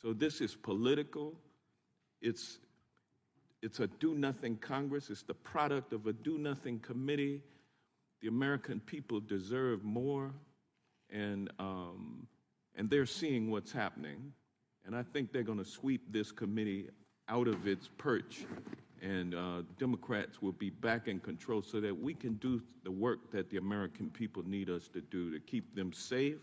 Speaker 13: So this is political. It's a do-nothing Congress. It's the product of a do-nothing committee. The American people deserve more, and they're seeing what's happening. And I think they're going to sweep this committee out of its perch, and Democrats will be back in control so that we can do the work that the American people need us to do, to keep them safe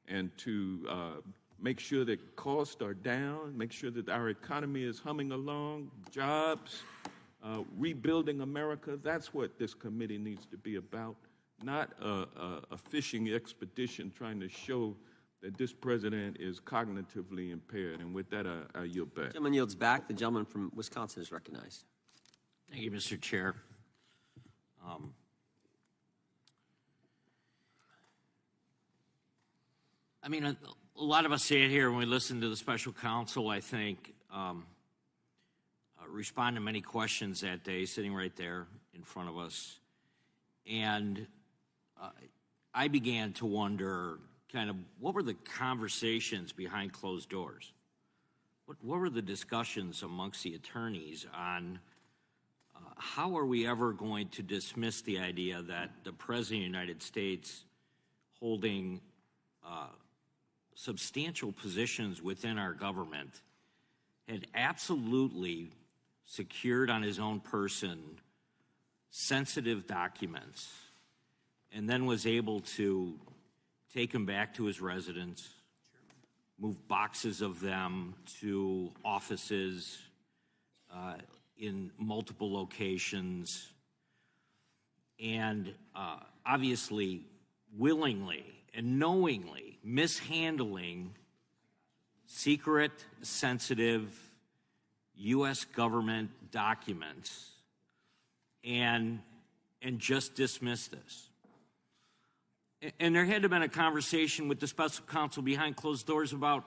Speaker 13: and to make sure that costs are down, make sure that our economy is humming along, jobs, rebuilding America. That's what this committee needs to be about, not a fishing expedition trying to show that this president is cognitively impaired. And with that, I yield back.
Speaker 2: Gentleman yields back. The gentleman from Wisconsin is recognized.
Speaker 14: Thank you, Mr. Chair. I mean, a lot of us sit here and we listen to the special counsel, I think, respond to many questions that day, sitting right there in front of us. And I began to wonder kind of what were the conversations behind closed doors? What were the discussions amongst the attorneys on how are we ever going to dismiss the idea that the President of the United States holding substantial positions within our government had absolutely secured on his own person sensitive documents and then was able to take them back to his residence, move boxes of them to offices in multiple locations, and obviously willingly and knowingly mishandling secret, sensitive U.S. government documents and just dismiss this. And there had to have been a conversation with the special counsel behind closed doors about,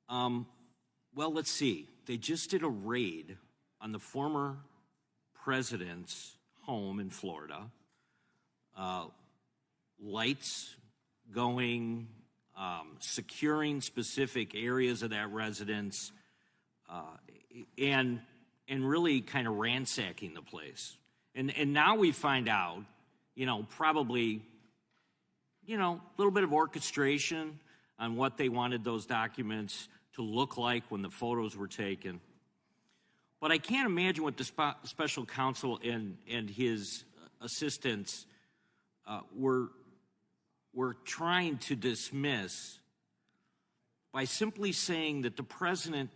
Speaker 14: well, let's see. They just did a raid on the former president's home in Florida. Lights going, securing specific areas of that residence, and really kind of ransacking the place. And now we find out, probably, a little bit of orchestration on what they wanted those documents to look like when the photos were taken. But I can't imagine what the special counsel and his assistants were trying to dismiss by simply saying that the president,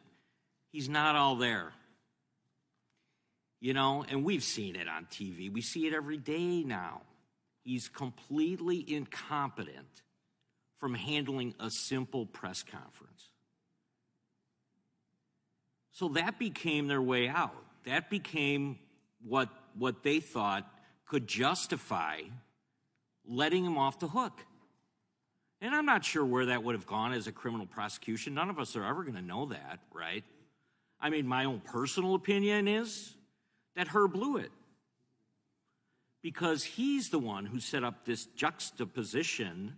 Speaker 14: he's not all there. And we've seen it on TV. We see it every day now. He's completely incompetent from handling a simple press conference. So that became their way out. That became what they thought could justify letting him off the hook. And I'm not sure where that would have gone as a criminal prosecution. None of us are ever going to know that, right? I mean, my own personal opinion is that Herb blew it, because he's the one who set up this juxtaposition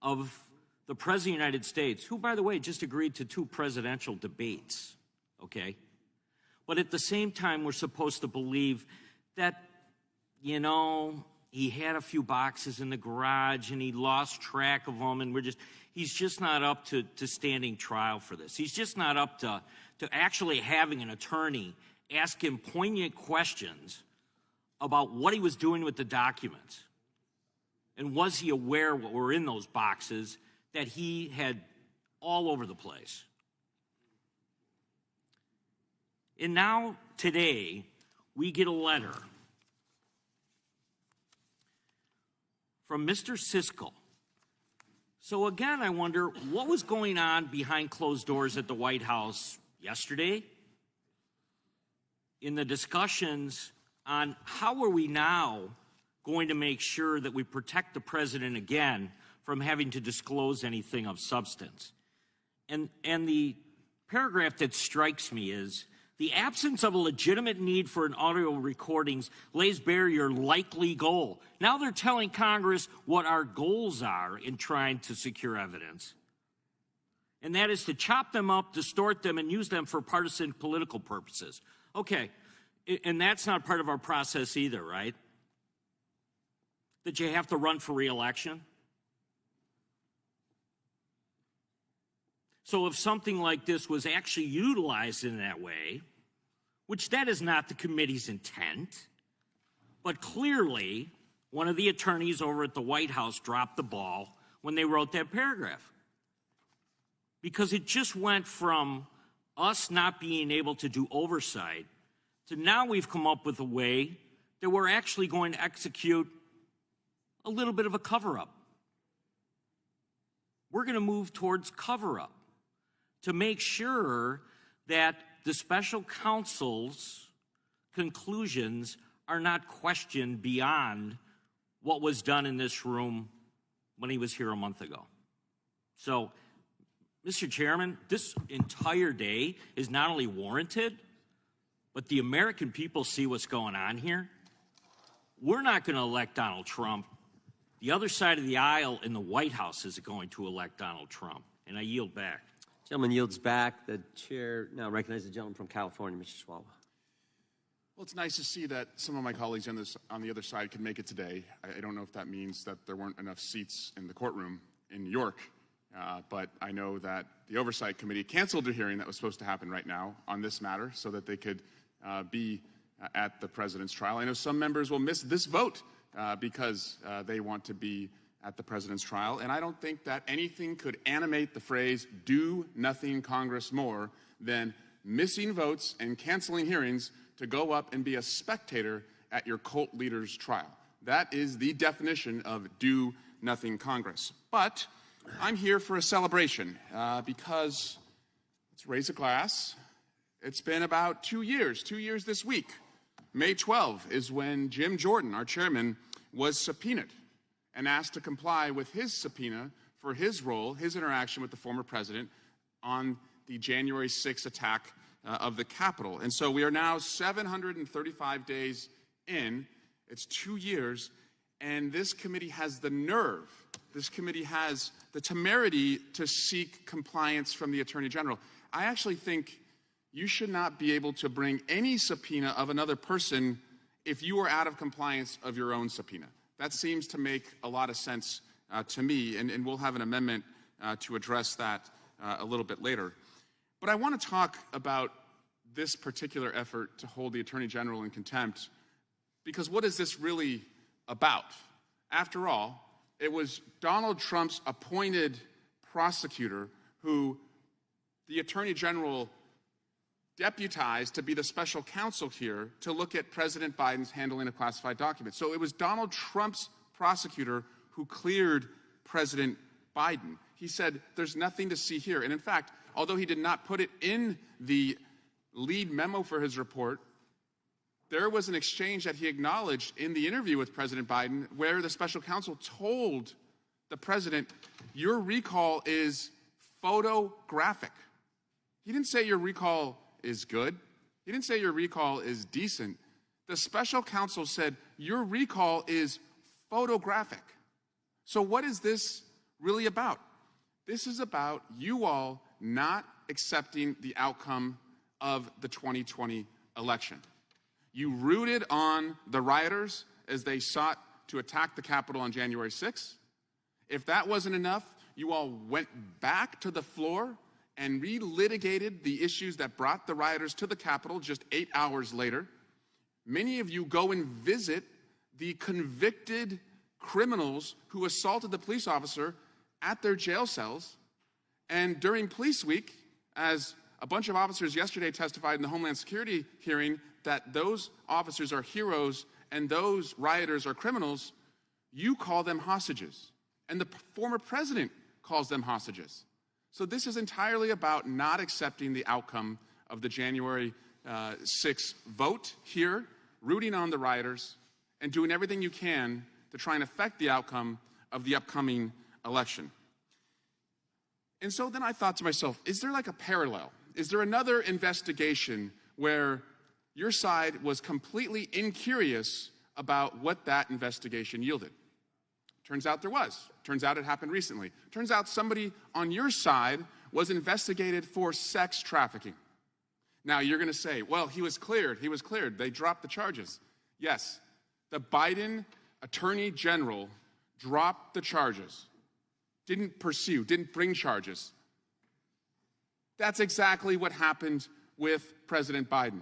Speaker 14: of the President of the United States, who, by the way, just agreed to 2 presidential debates, okay? But at the same time, we're supposed to believe that, he had a few boxes in the garage and he lost track of them, and he's just not up to standing trial for this. He's just not up to actually having an attorney ask him poignant questions about what he was doing with the documents. And was he aware what were in those boxes that he had all over the place. And now, today, we get a letter from Mr. Siskel. So again, I wonder what was going on behind closed doors at the White House yesterday in the discussions on how are we now going to make sure that we protect the president again from having to disclose anything of substance. And the paragraph that strikes me is, the absence of a legitimate need for an audio recordings lays bare your likely goal. Now they're telling Congress what our goals are in trying to secure evidence. And that is to chop them up, distort them, and use them for partisan political purposes. Okay, and that's not part of our process either, right? That you have to run for re-election? So if something like this was actually utilized in that way, which that is not the committee's intent, but clearly one of the attorneys over at the White House dropped the ball when they wrote that paragraph. Because it just went from us not being able to do oversight to now we've come up with a way that we're actually going to execute a little bit of a cover-up. We're going to move towards cover-up to make sure that the special counsel's conclusions are not questioned beyond what was done in this room when he was here a month ago. So, Mr. Chairman, this entire day is not only warranted, but the American people see what's going on here. We're not going to elect Donald Trump. The other side of the aisle in the White House is going to elect Donald Trump. And I yield back.
Speaker 2: Gentleman yields back. The chair now recognizes the gentleman from California, Mr. Swalwell.
Speaker 15: Well, it's nice to see that some of my colleagues on the other side could make it today. I don't know if that means that there weren't enough seats in the courtroom in New York, but I know that the Oversight Committee canceled a hearing that was supposed to happen right now on this matter so that they could be at the president's trial. I know some members will miss this vote because they want to be at the president's trial, and I don't think that anything could animate the phrase, "do nothing Congress," more than missing votes and canceling hearings to go up and be a spectator at your cult leader's trial. That is the definition of do nothing Congress. But I'm here for a celebration because, let's raise a glass, it's been about 2 years this week. May 12 is when Jim Jordan, our chairman, was subpoenaed and asked to comply with his subpoena for his role, his interaction with the former president on the January 6th attack of the Capitol. And so we are now 735 days in. It's 2 years, and this committee has the nerve, this committee has the temerity to seek compliance from the Attorney General. I actually think you should not be able to bring any subpoena of another person if you are out of compliance of your own subpoena. That seems to make a lot of sense to me, and we'll have an amendment to address that a little bit later. But I want to talk about this particular effort to hold the Attorney General in contempt, because what is this really about? After all, it was Donald Trump's appointed prosecutor who the Attorney General deputized to be the special counsel here to look at President Biden's handling of classified documents. So it was Donald Trump's prosecutor who cleared President Biden. He said, there's nothing to see here. And in fact, although he did not put it in the lead memo for his report, there was an exchange that he acknowledged in the interview with President Biden where the special counsel told the president, your recall is photographic. He didn't say your recall is good. He didn't say your recall is decent. The special counsel said your recall is photographic. So what is this really about? This is about you all not accepting the outcome of the 2020 election. You rooted on the rioters as they sought to attack the Capitol on January 6th. If that wasn't enough, you all went back to the floor and relitigated the issues that brought the rioters to the Capitol just 8 hours later. Many of you go and visit the convicted criminals who assaulted the police officer at their jail cells, And during Police Week, as a bunch of officers yesterday testified in the Homeland Security hearing that those officers are heroes and those rioters are criminals, you call them hostages. And the former president calls them hostages. So this is entirely about not accepting the outcome of the January 6th vote here, rooting on the rioters, and doing everything you can to try and affect the outcome of the upcoming election. And so then I thought to myself, is there like a parallel? Is there another investigation where your side was completely incurious about what that investigation yielded? Turns out there was. Turns out it happened recently. Turns out somebody on your side was investigated for sex trafficking. Now you're going to say, well, he was cleared. He was cleared. They dropped the charges. Yes, the Biden Attorney General dropped the charges. Didn't pursue, didn't bring charges. That's exactly what happened with President Biden.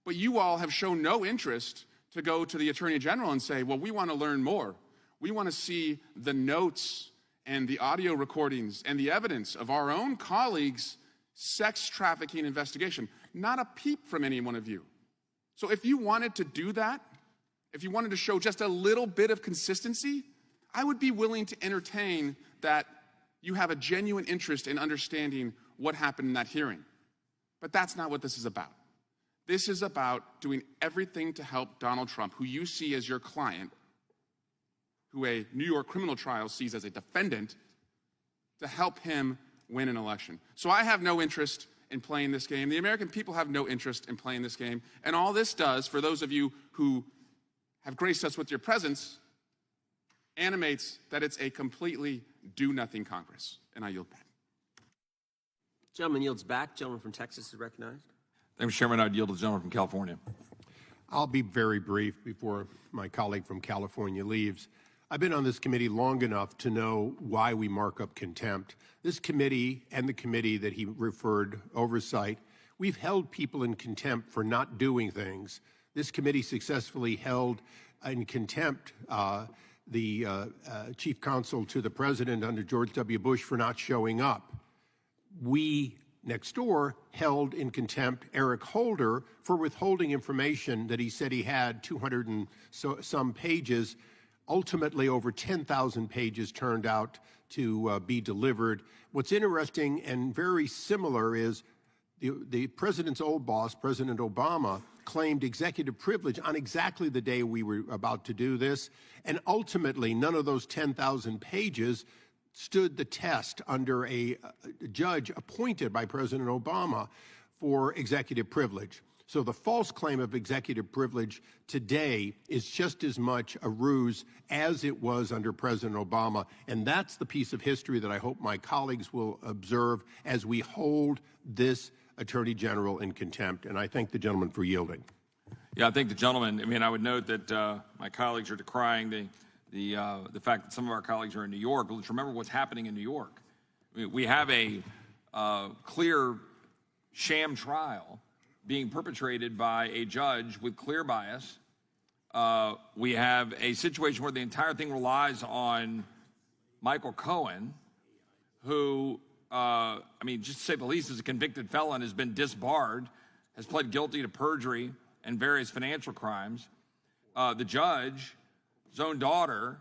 Speaker 15: But you all have shown no interest to go to the Attorney General and say, well, we want to learn more. We want to see the notes and the audio recordings and the evidence of our own colleagues' sex trafficking investigation. Not a peep from any one of you. So if you wanted to do that, if you wanted to show just a little bit of consistency, I would be willing to entertain that you have a genuine interest in understanding what happened in that hearing. But that's not what this is about. This is about doing everything to help Donald Trump, who you see as your client, who a New York criminal trial sees as a defendant, to help him win an election. So I have no interest in playing this game. The American people have no interest in playing this game. And all this does, for those of you who have graced us with your presence, animates that it's a completely do-nothing Congress. And I yield back.
Speaker 2: Gentleman yields back. Gentleman from Texas is recognized.
Speaker 1: Thank you, Mr. Chairman. I'd yield to the gentleman from California.
Speaker 16: I'll be very brief before my colleague from California leaves. I've been on this committee long enough to know why we mark up contempt. This committee and the committee that he referred, Oversight, we've held people in contempt for not doing things. This committee successfully held in contempt the chief counsel to the president under George W. Bush for not showing up. We, next door, held in contempt Eric Holder for withholding information that he said he had 200 and some pages. Ultimately, over 10,000 pages turned out to be delivered. What's interesting and very similar is the president's old boss, President Obama, claimed executive privilege on exactly the day we were about to do this. And ultimately, none of those 10,000 pages stood the test under a judge appointed by President Obama for executive privilege. So the false claim of executive privilege today is just as much a ruse as it was under President Obama. And that's the piece of history that I hope my colleagues will observe as we hold this Attorney General in contempt. And I thank the gentleman for yielding.
Speaker 1: Yeah, I thank the gentleman. I mean, I would note that my colleagues are decrying the fact that some of our colleagues are in New York. Let's remember what's happening in New York. I mean, we have a clear sham trial being perpetrated by a judge with clear bias. We have a situation where the entire thing relies on Michael Cohen, who, I mean, just to say the least, is a convicted felon, has been disbarred, has pled guilty to perjury and various financial crimes. The judge, his own daughter,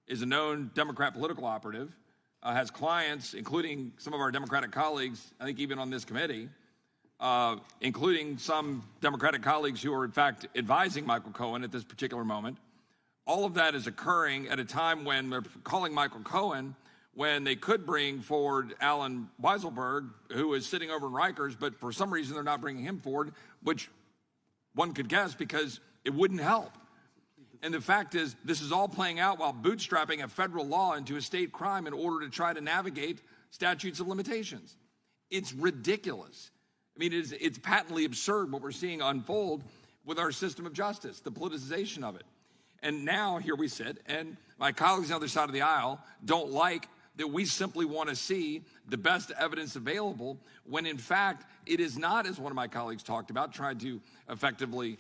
Speaker 1: is a known Democrat political operative, has clients, including some of our Democratic colleagues, I think even on this committee, including some Democratic colleagues who are, in fact, advising Michael Cohen at this particular moment. All of that is occurring at a time when they're calling Michael Cohen when they could bring forward Alan Weiselberg, who is sitting over in Rikers, but for some reason they're not bringing him forward, which one could guess because it wouldn't help. And the fact is, this is all playing out while bootstrapping a federal law into a state crime in order to try to navigate statutes of limitations. It's ridiculous. I mean, it's patently absurd what we're seeing unfold with our system of justice, the politicization of it. And now here we sit, and my colleagues on the other side of the aisle don't like that we simply want to see the best evidence available when, in fact, it is not, as one of my colleagues talked about, trying to effectively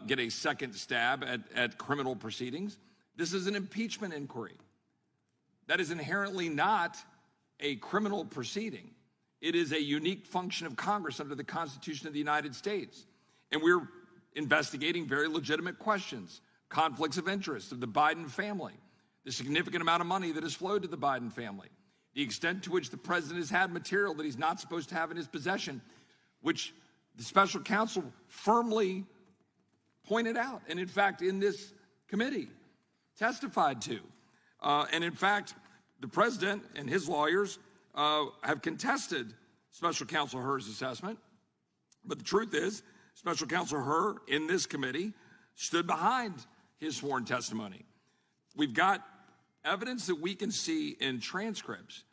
Speaker 1: get a second stab at criminal proceedings. This is an impeachment inquiry. That is inherently not a criminal proceeding. It is a unique function of Congress under the Constitution of the United States. And we're investigating very legitimate questions, conflicts of interest of the Biden family, the significant amount of money that has flowed to the Biden family, the extent to which the president has had material that he's not supposed to have in his possession, which the special counsel firmly pointed out, and in fact, in this committee, testified to. And in fact, the president and his lawyers have contested special counsel Hur's assessment. But the truth is, special counsel Hur in this committee stood behind his sworn testimony. We've got evidence that we can see in transcripts,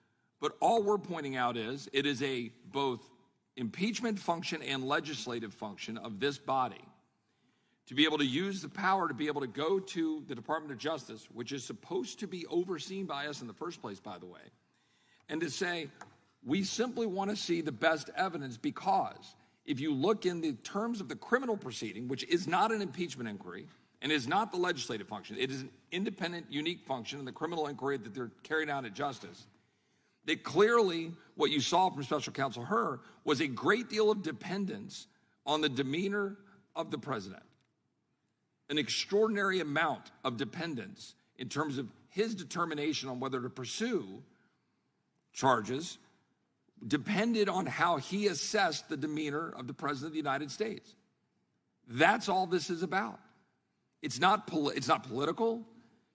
Speaker 1: but all we're pointing out is it is a both impeachment function and legislative function of this body to be able to use the power to be able to go to the Department of Justice, which is supposed to be overseen by us in the first place, by the way, and to say, we simply want to see the best evidence, because if you look in the terms of the criminal proceeding, which is not an impeachment inquiry and is not the legislative function, it is an independent, unique function in the criminal inquiry that they're carrying out at justice, that clearly what you saw from special counsel Hur was a great deal of dependence on the demeanor of the president. An extraordinary amount of dependence in terms of his determination on whether to pursue charges depended on how he assessed the demeanor of the president of the United States. That's all this is about. It's not political.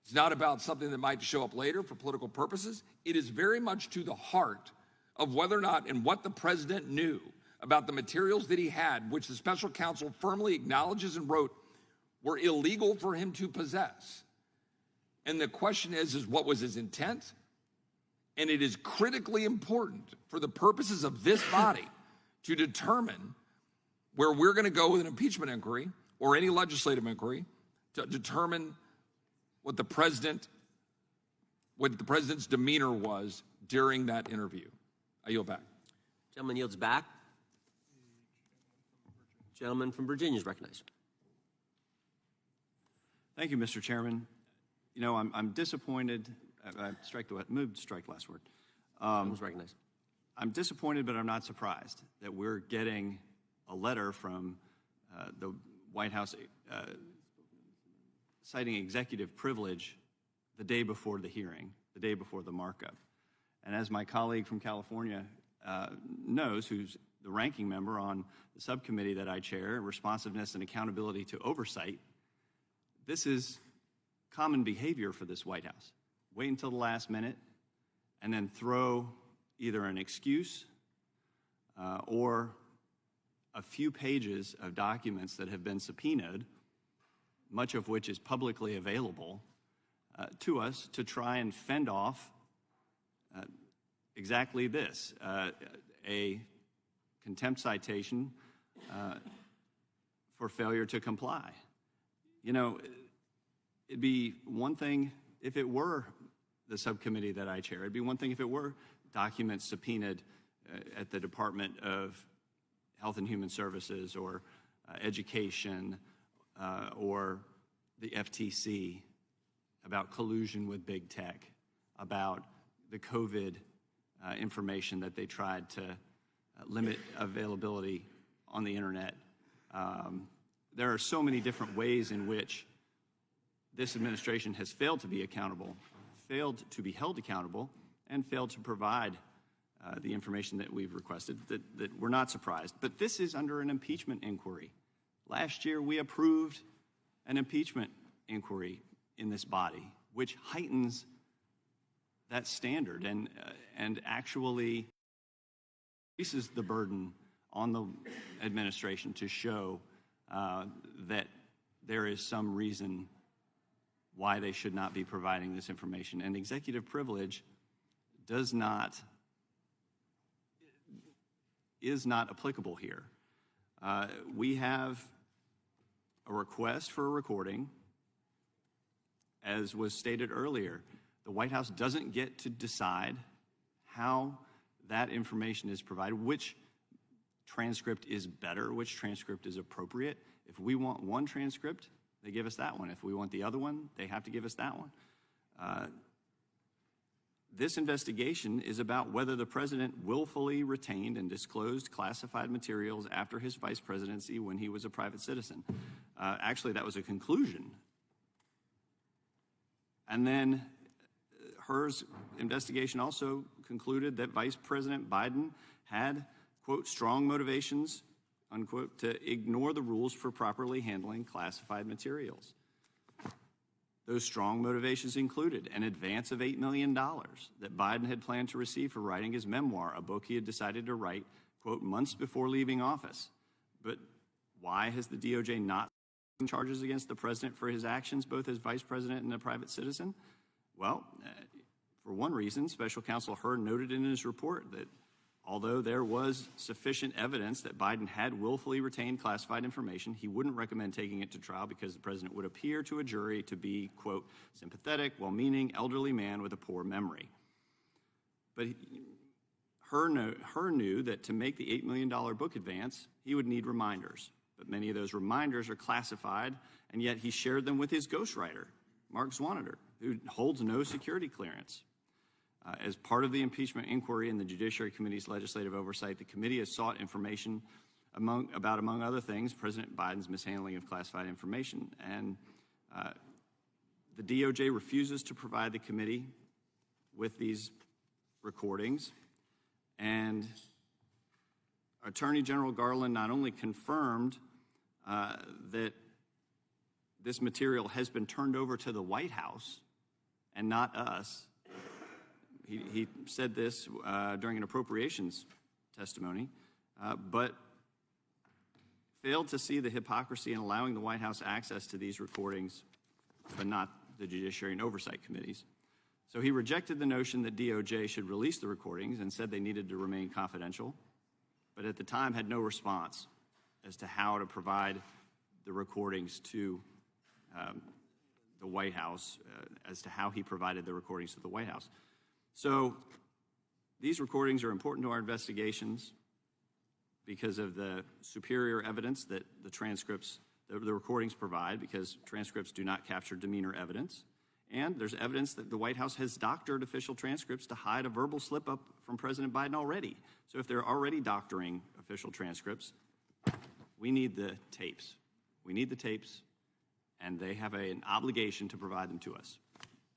Speaker 1: It's not about something that might show up later for political purposes. It is very much to the heart of whether or not and what the president knew about the materials that he had, which the special counsel firmly acknowledges and wrote were illegal for him to possess. And the question is what was his intent? And it is critically important for the purposes of this body to determine where we're going to go with an impeachment inquiry or any legislative inquiry to determine what the president's demeanor was during that interview. I yield back.
Speaker 2: Gentleman yields back. Gentleman from Virginia is recognized.
Speaker 17: Thank you, Mr. Chairman. You know, I'm disappointed. Move to strike last word.
Speaker 2: Was recognized.
Speaker 17: I'm disappointed, but I'm not surprised that we're getting a letter from the White House citing executive privilege the day before the hearing, the day before the markup. And as my colleague from California knows, who's the ranking member on the subcommittee that I chair, Responsiveness and Accountability to Oversight, this is common behavior for this White House. Wait until the last minute and then throw either an excuse or a few pages of documents that have been subpoenaed, much of which is publicly available, to us to try and fend off exactly this, a contempt citation for failure to comply. You know, it'd be one thing if it were the subcommittee that I chair. It'd be one thing if it were documents subpoenaed at the Department of Health and Human Services or Education or the FTC about collusion with big tech, about the COVID information that they tried to limit availability on the internet. There are so many different ways in which this administration has failed to be accountable, failed to be held accountable, and failed to provide the information that we've requested, that we're not surprised. But this is under an impeachment inquiry. Last year, we approved an impeachment inquiry in this body, which heightens that standard and actually increases the burden on the administration to show that there is some reason why they should not be providing this information. And executive privilege is not applicable here. We have a request for a recording. As was stated earlier, the White House doesn't get to decide how that information is provided, which transcript is better, which transcript is appropriate. If we want one transcript, they give us that one. If we want the other one, they have to give us that one. this investigation is about whether the president willfully retained and disclosed classified materials after his vice presidency when he was a private citizen. Actually, that was a conclusion. And then Herr's investigation also concluded that Vice President Biden had, quote, strong motivations, unquote, to ignore the rules for properly handling classified materials. Those strong motivations included an advance of $8 million that Biden had planned to receive for writing his memoir, a book he had decided to write, quote, months before leaving office. But why has the DOJ not charges against the president for his actions, both as vice president and a private citizen? Well, for one reason, Special Counsel Herr noted in his report that although there was sufficient evidence that Biden had willfully retained classified information, he wouldn't recommend taking it to trial because the president would appear to a jury to be, quote, sympathetic, well-meaning, elderly man with a poor memory. But Herr knew that to make the $8 million book advance, he would need reminders. But many of those reminders are classified, and yet he shared them with his ghostwriter, Mark Zwanider, who holds no security clearance. As part of the impeachment inquiry in the Judiciary Committee's legislative oversight, the committee has sought information about, among other things, President Biden's mishandling of classified information. And the DOJ refuses to provide the committee with these recordings. And Attorney General Garland not only confirmed that this material has been turned over to the White House and not us. He said this during an appropriations testimony, but failed to see the hypocrisy in allowing the White House access to these recordings, but not the Judiciary and Oversight committees. So he rejected the notion that DOJ should release the recordings and said they needed to remain confidential, but at the time had no response as to how to provide the recordings to the White House, as to how he provided the recordings to the White House. So these recordings are important to our investigations because of the superior evidence that the transcripts, the recordings provide, because transcripts do not capture demeanor evidence. And there's evidence that the White House has doctored official transcripts to hide a verbal slip-up from President Biden already. So if they're already doctoring official transcripts, we need the tapes. We need the tapes, and they have an obligation to provide them to us.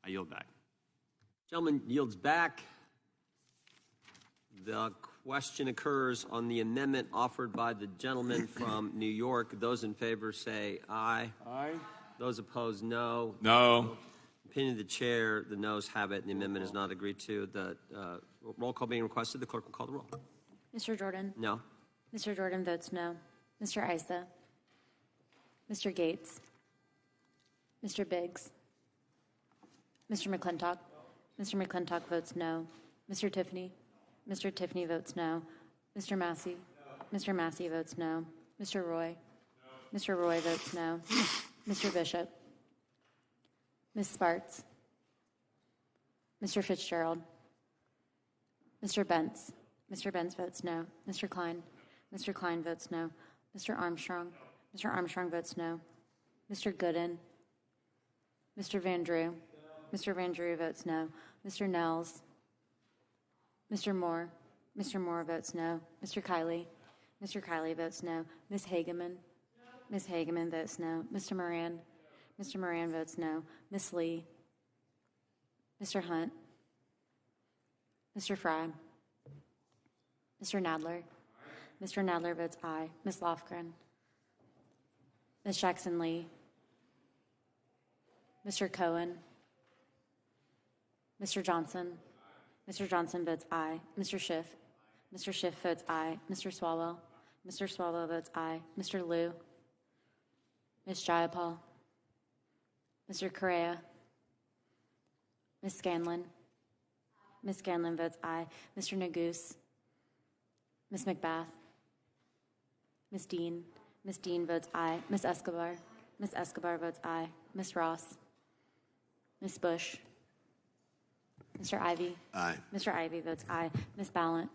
Speaker 17: I yield back.
Speaker 2: Gentleman yields back. The question occurs on the amendment offered by the gentleman from New York. Those in favor say aye.
Speaker 1: Aye.
Speaker 2: Those opposed, no.
Speaker 1: No.
Speaker 2: Opinion of the chair, the noes have it, and the amendment is not agreed to. The roll call being requested, the clerk will call the roll.
Speaker 4: Mr. Jordan?
Speaker 2: No.
Speaker 4: Mr. Jordan votes no. Mr. Issa? Mr. Gates? Mr. Biggs? Mr. McClintock? Mr. McClintock votes no. Mr. Tiffany? Mr. Tiffany votes no. Mr. Massey? Mr. Massey votes no. Mr. Roy? Mr. Roy votes no. Mr. Bishop? Ms. Spartz? Mr. Fitzgerald? Mr. Bentz? Mr. Bentz votes no. Mr. Klein? Mr. Klein votes no. Mr. Armstrong? Mr. Armstrong votes no. Mr. Gooden? Mr. Van Drew? Mr. Van Drew votes no. Mr. Nels? Mr. Moore? Mr. Moore votes no. Mr. Kiley? Mr. Kiley votes no. Ms. Hageman? Ms. Hageman votes no. Mr. Moran? Mr. Moran votes no. Ms. Lee? Mr. Hunt? Mr. Fry? Mr. Nadler? Mr. Nadler votes aye. Ms. Lofgren? Ms. Jackson-Lee? Mr. Cohen? Mr. Johnson? Mr. Johnson votes aye. Mr. Schiff? Mr. Schiff votes aye. Mr. Swalwell? Mr. Swalwell votes aye. Mr. Liu? Ms. Jayapal? Mr. Correa? Ms. Scanlon? Ms. Scanlon votes aye. Mr. Neguse? Ms. McBath? Ms. Dean? Ms. Dean votes aye. Ms. Escobar? Ms. Escobar votes aye. Ms. Ross? Ms. Bush? Mr. Ivey?
Speaker 8: Aye.
Speaker 4: Mr. Ivey votes aye. Ms. Ballant?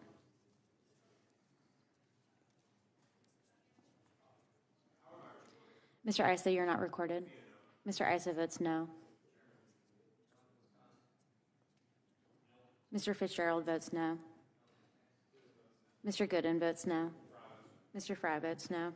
Speaker 4: Mr. Issa, you're not recorded. Mr. Issa votes no. Mr. Fitzgerald votes no. Mr. Gooden votes no. Mr. Fry votes no.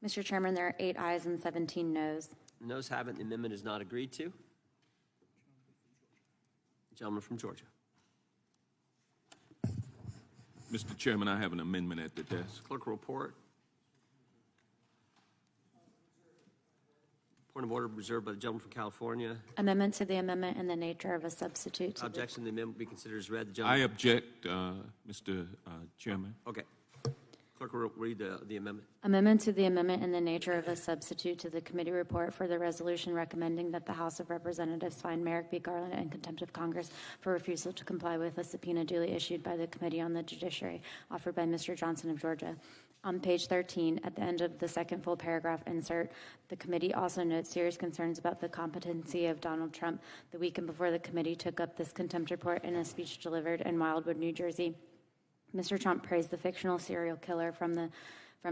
Speaker 4: Mr. Chairman, there are 8 ayes and 17 noes.
Speaker 2: Noes have it. The amendment is not agreed to. Gentleman from Georgia.
Speaker 13: Mr. Chairman, I have an amendment at the desk.
Speaker 2: Clerk will report. Point of order reserved by the gentleman from California.
Speaker 4: Amendment to the amendment in the nature of a substitute. To
Speaker 2: Objection. The amendment will be considered as read. The
Speaker 13: I
Speaker 2: gentleman.
Speaker 13: object, Mr. Chairman.
Speaker 2: Okay. Clerk will read the amendment.
Speaker 4: Amendment to the amendment in the nature of a substitute to the committee report for the resolution recommending that the House of Representatives find Merrick Garland in contempt of Congress for refusal to comply with a subpoena duly issued by the Committee on the Judiciary, offered by Mr. Johnson of Georgia. On page 13, at the end of the second full paragraph insert, the committee also notes serious concerns about the competency of Donald Trump. The weekend before the committee took up this contempt report in a speech delivered in Wildwood, New Jersey, Mr. Trump praised the fictional serial killer from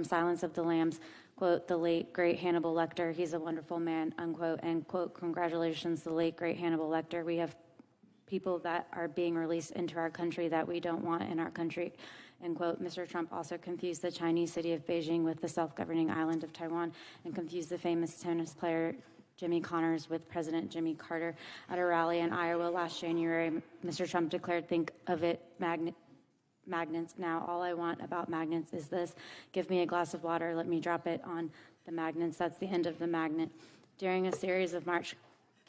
Speaker 4: Silence of the Lambs, quote, the late, great Hannibal Lecter. He's a wonderful man, unquote, and, quote, congratulations, the late, great Hannibal Lecter. We have people that are being released into our country that we don't want in our country, end quote. Mr. Trump also confused the Chinese city of Beijing with the self-governing island of Taiwan and confused the famous tennis player Jimmy Connors with President Jimmy Carter. At a rally in Iowa last January, Mr. Trump declared, think of it, magnets. Now, all I want about magnets is this. Give me a glass of water. Let me drop it on the magnets. That's the end of the magnet. During a series of March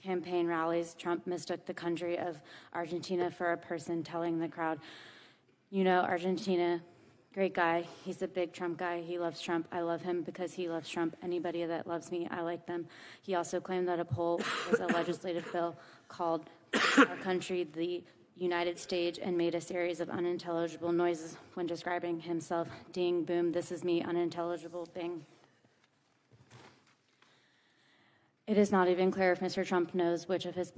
Speaker 4: campaign rallies, Trump mistook the country of Argentina for a person, telling the crowd, you know, Argentina, great guy. He's a big Trump guy. He loves Trump. I love him because he loves Trump. Anybody that loves me, I like them. He also claimed that a poll was a legislative bill called our country the United Stage and made a series of unintelligible noises when describing himself. Ding, boom, this is me, unintelligible, bing. It is not even clear if Mr. Trump knows which of his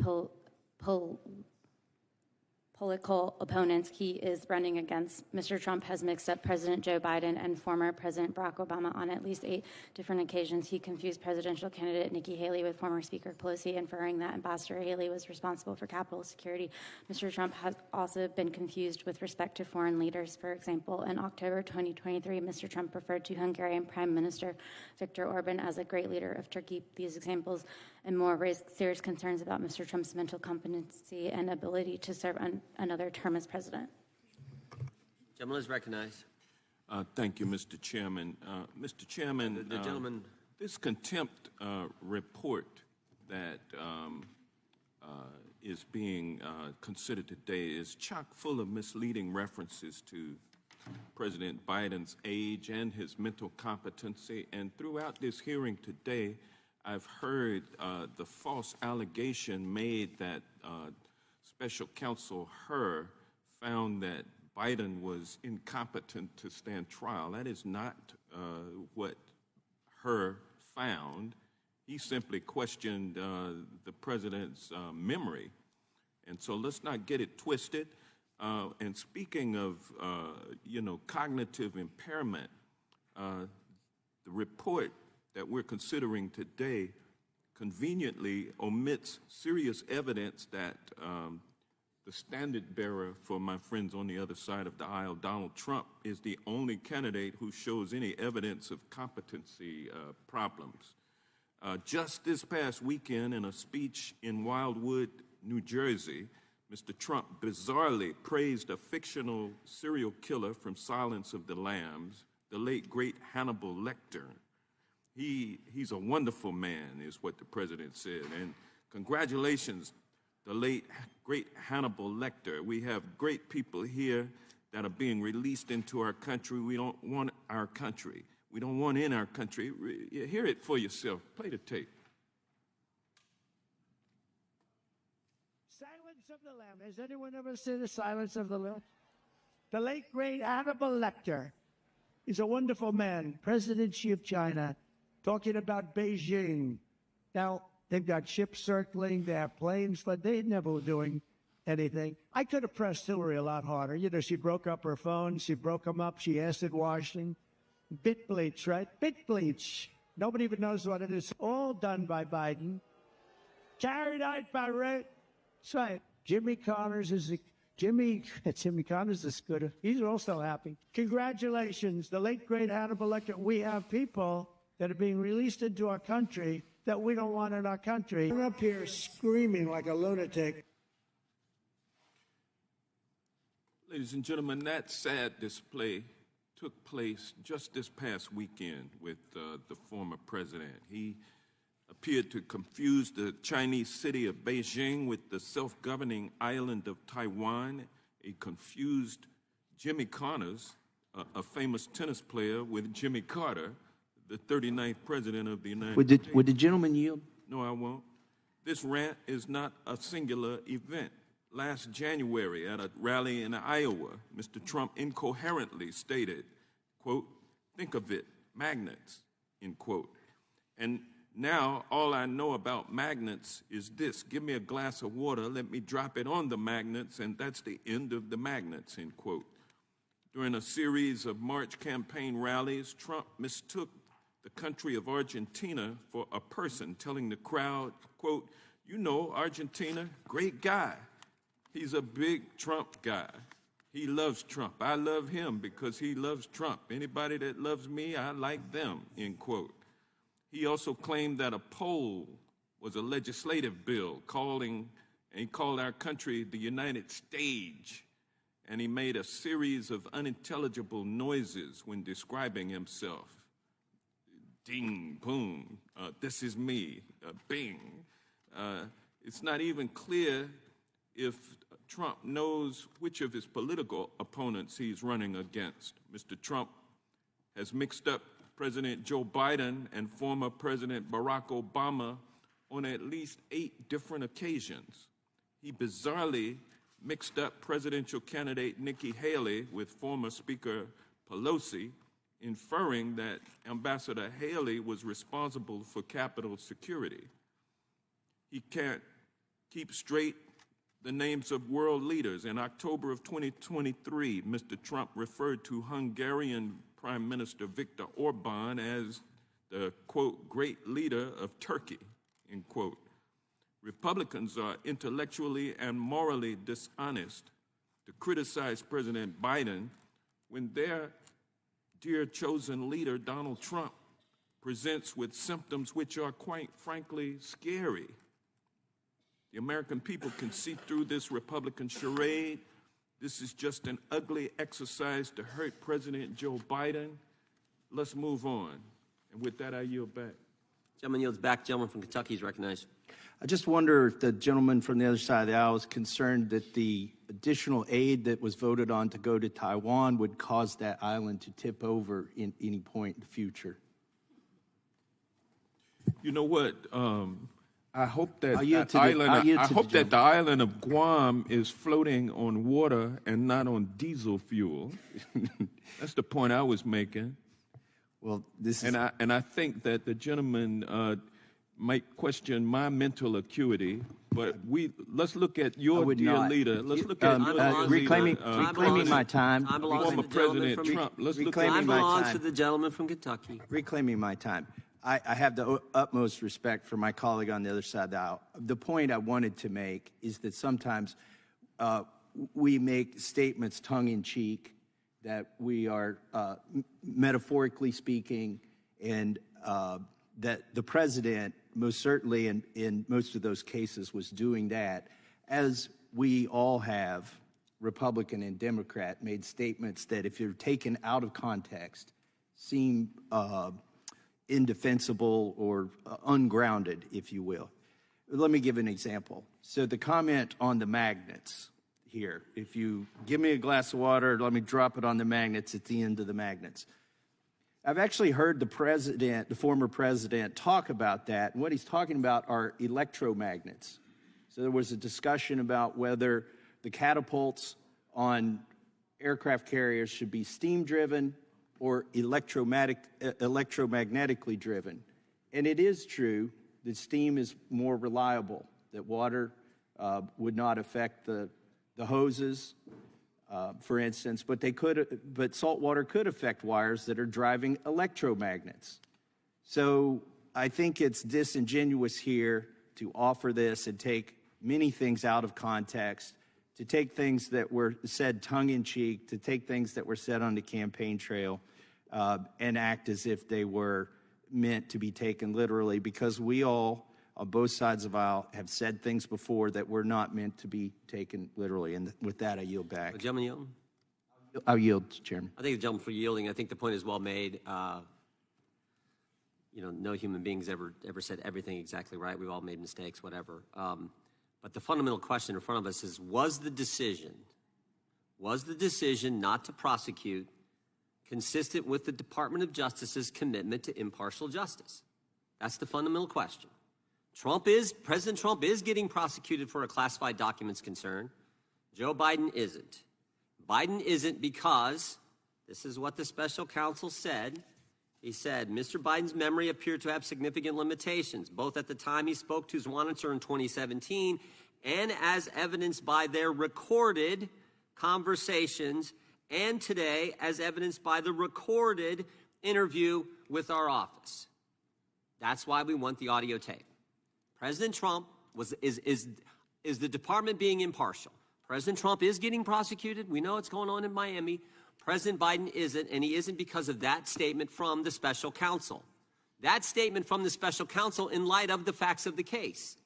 Speaker 4: political opponents he is running against. Mr. Trump has mixed up President Joe Biden and former President Barack Obama on at least 8 different occasions. He confused presidential candidate Nikki Haley with former Speaker Pelosi, inferring that Ambassador Haley was responsible for Capitol security. Mr. Trump has also been confused with respect to foreign leaders. For example, in October 2023, Mr. Trump referred to Hungarian Prime Minister Viktor Orban as a great leader of Turkey. These examples and more raised serious concerns about Mr. Trump's mental competency and ability to serve another term as president.
Speaker 2: Gentleman is recognized.
Speaker 13: Thank you, Mr. Chairman. Mr. Chairman,
Speaker 2: the gentleman.
Speaker 13: This contempt report that is being considered today is chock full of misleading references to President Biden's age and his mental competency. And throughout this hearing today, I've heard the false allegation made that Special Counsel Hur found that Biden was incompetent to stand trial. That is not what Hur found. He simply questioned the president's memory. And so let's not get it twisted. And speaking of, cognitive impairment, the report that we're considering today conveniently omits serious evidence that the standard bearer for my friends on the other side of the aisle, Donald Trump, is the only candidate who shows any evidence of competency problems. Just this past weekend, in a speech in Wildwood, New Jersey, Mr. Trump bizarrely praised a fictional serial killer from Silence of the Lambs, the late, great Hannibal Lecter. He's a wonderful man, is what the president said. And congratulations, the late, great Hannibal Lecter. We have great people here that are being released into our country. We don't want our country. We don't want in our country. Hear it for yourself. Play the tape.
Speaker 18: Silence of the Lamb. Has anyone ever seen The Silence of the Lamb? The late, great Hannibal Lecter is a wonderful man, President Xi of China, talking about Beijing. Now, They've got ships circling. They have planes, but they never were doing anything. I could have pressed Hillary a lot harder. You know, she broke up her phone. She broke them up. She acid washing. Bit bleach, right? Bit bleach. Nobody even knows what it is. All done by Biden. Carried out by Ray. That's right. Jimmy Connors is good. He's also happy. Congratulations, the late great Hannibal Lecter. We have people that are being released into our country that we don't want in our country. I'm up here screaming like a lunatic.
Speaker 13: Ladies and gentlemen, that sad display took place just this past weekend with the former president. He appeared to confuse the Chinese city of Beijing with the self-governing island of Taiwan. He confused Jimmy Connors, a famous tennis player, with Jimmy Carter, the 39th president of the United States.
Speaker 19: Would the gentleman yield?
Speaker 13: No, I won't. This rant is not a singular event. Last January at a rally in Iowa, Mr. Trump incoherently stated, quote, "Think of it, magnets," end quote. And now all I know about magnets is this: give me a glass of water, let me drop it on the magnets, and that's the end of the magnets, end quote. During a series of March campaign rallies, Trump mistook the country of Argentina for a person, telling the crowd, quote, "You know Argentina, great guy. He's a big Trump guy. He loves Trump. I love him because he loves Trump. Anybody that loves me, I like them," end quote. He also claimed that a poll was a legislative bill, and he called our country the United Stage, and he made a series of unintelligible noises when describing himself. Ding, boom, this is me, bing. It's not even clear if Trump knows which of his political opponents he's running against. Mr. Trump has mixed up President Joe Biden and former President Barack Obama on at least 8 different occasions. He bizarrely mixed up presidential candidate Nikki Haley with former Speaker Pelosi, inferring that Ambassador Haley was responsible for Capitol security. He can't keep straight the names of world leaders. In October of 2023, Mr. Trump referred to Hungarian Prime Minister Viktor Orban as the, quote, great leader of Turkey, end quote. Republicans are intellectually and morally dishonest to criticize President Biden when their dear chosen leader, Donald Trump, presents with symptoms which are quite frankly scary. The American people can see through this Republican charade. This is just an ugly exercise to hurt President Joe Biden. Let's move on. And with that, I yield back.
Speaker 2: Gentleman yields back. Gentleman from Kentucky is recognized.
Speaker 19: I just wonder if the gentleman from the other side of the aisle is concerned that the additional aid that was voted on to go to Taiwan would cause that island to tip over in any point in the future.
Speaker 13: You know what? I hope that
Speaker 19: the
Speaker 13: island of Guam is floating on water and not on diesel fuel. That's the point I was making.
Speaker 19: Well, this is,
Speaker 13: and I think that the gentleman might question my mental acuity, but let's look at your dear leader. Let's look at your
Speaker 19: reclaiming my time.
Speaker 13: Former President Trump. Let's look at
Speaker 2: Time belongs to the gentleman from Kentucky.
Speaker 19: Reclaiming my time. I have the utmost respect for my colleague on the other side of the aisle. The point I wanted to make is that sometimes we make statements tongue-in-cheek that we are metaphorically speaking, and that the president most certainly in most of those cases was doing that, as we all have, Republican and Democrat, made statements that if you're taken out of context seem indefensible or ungrounded, if you will. Let me give an example. So the comment on the magnets here, if you give me a glass of water, let me drop it on the magnets at the end of the magnets. I've actually heard the former president, talk about that, and what he's talking about are electromagnets. So there was a discussion about whether the catapults on aircraft carriers should be steam-driven or electromagnetically driven. And it is true that steam is more reliable, that water would not affect the hoses, for instance, but salt water could affect wires that are driving electromagnets. So I think it's disingenuous here to offer this and take many things out of context, to take things that were said tongue-in-cheek, to take things that were said on the campaign trail and act as if they were meant to be taken literally, because we all, on both sides of the aisle, have said things before that were not meant to be taken literally. And with that, I yield back.
Speaker 2: The gentleman yield?
Speaker 19: I'll yield, Chairman.
Speaker 2: I thank the gentleman for yielding. I think the point is well made. No human beings ever said everything exactly right. We've all made mistakes, whatever. But the fundamental question in front of us is, was the decision not to prosecute consistent with the Department of Justice's commitment to impartial justice? That's the fundamental question. President Trump is getting prosecuted for a classified documents concern. Joe Biden isn't. Biden isn't because, this is what the special counsel said. He said, Mr. Biden's memory appeared to have significant limitations, both at the time he spoke to his monitor in 2017 and as evidenced by their recorded conversations, and today as evidenced by the recorded interview with our office. That's why we want the audio tape. President Trump is the department being impartial. President Trump is getting prosecuted. We know what's going on in Miami. President Biden isn't, and he isn't because of that statement from the special counsel. That statement from the special counsel in light of the facts of the case.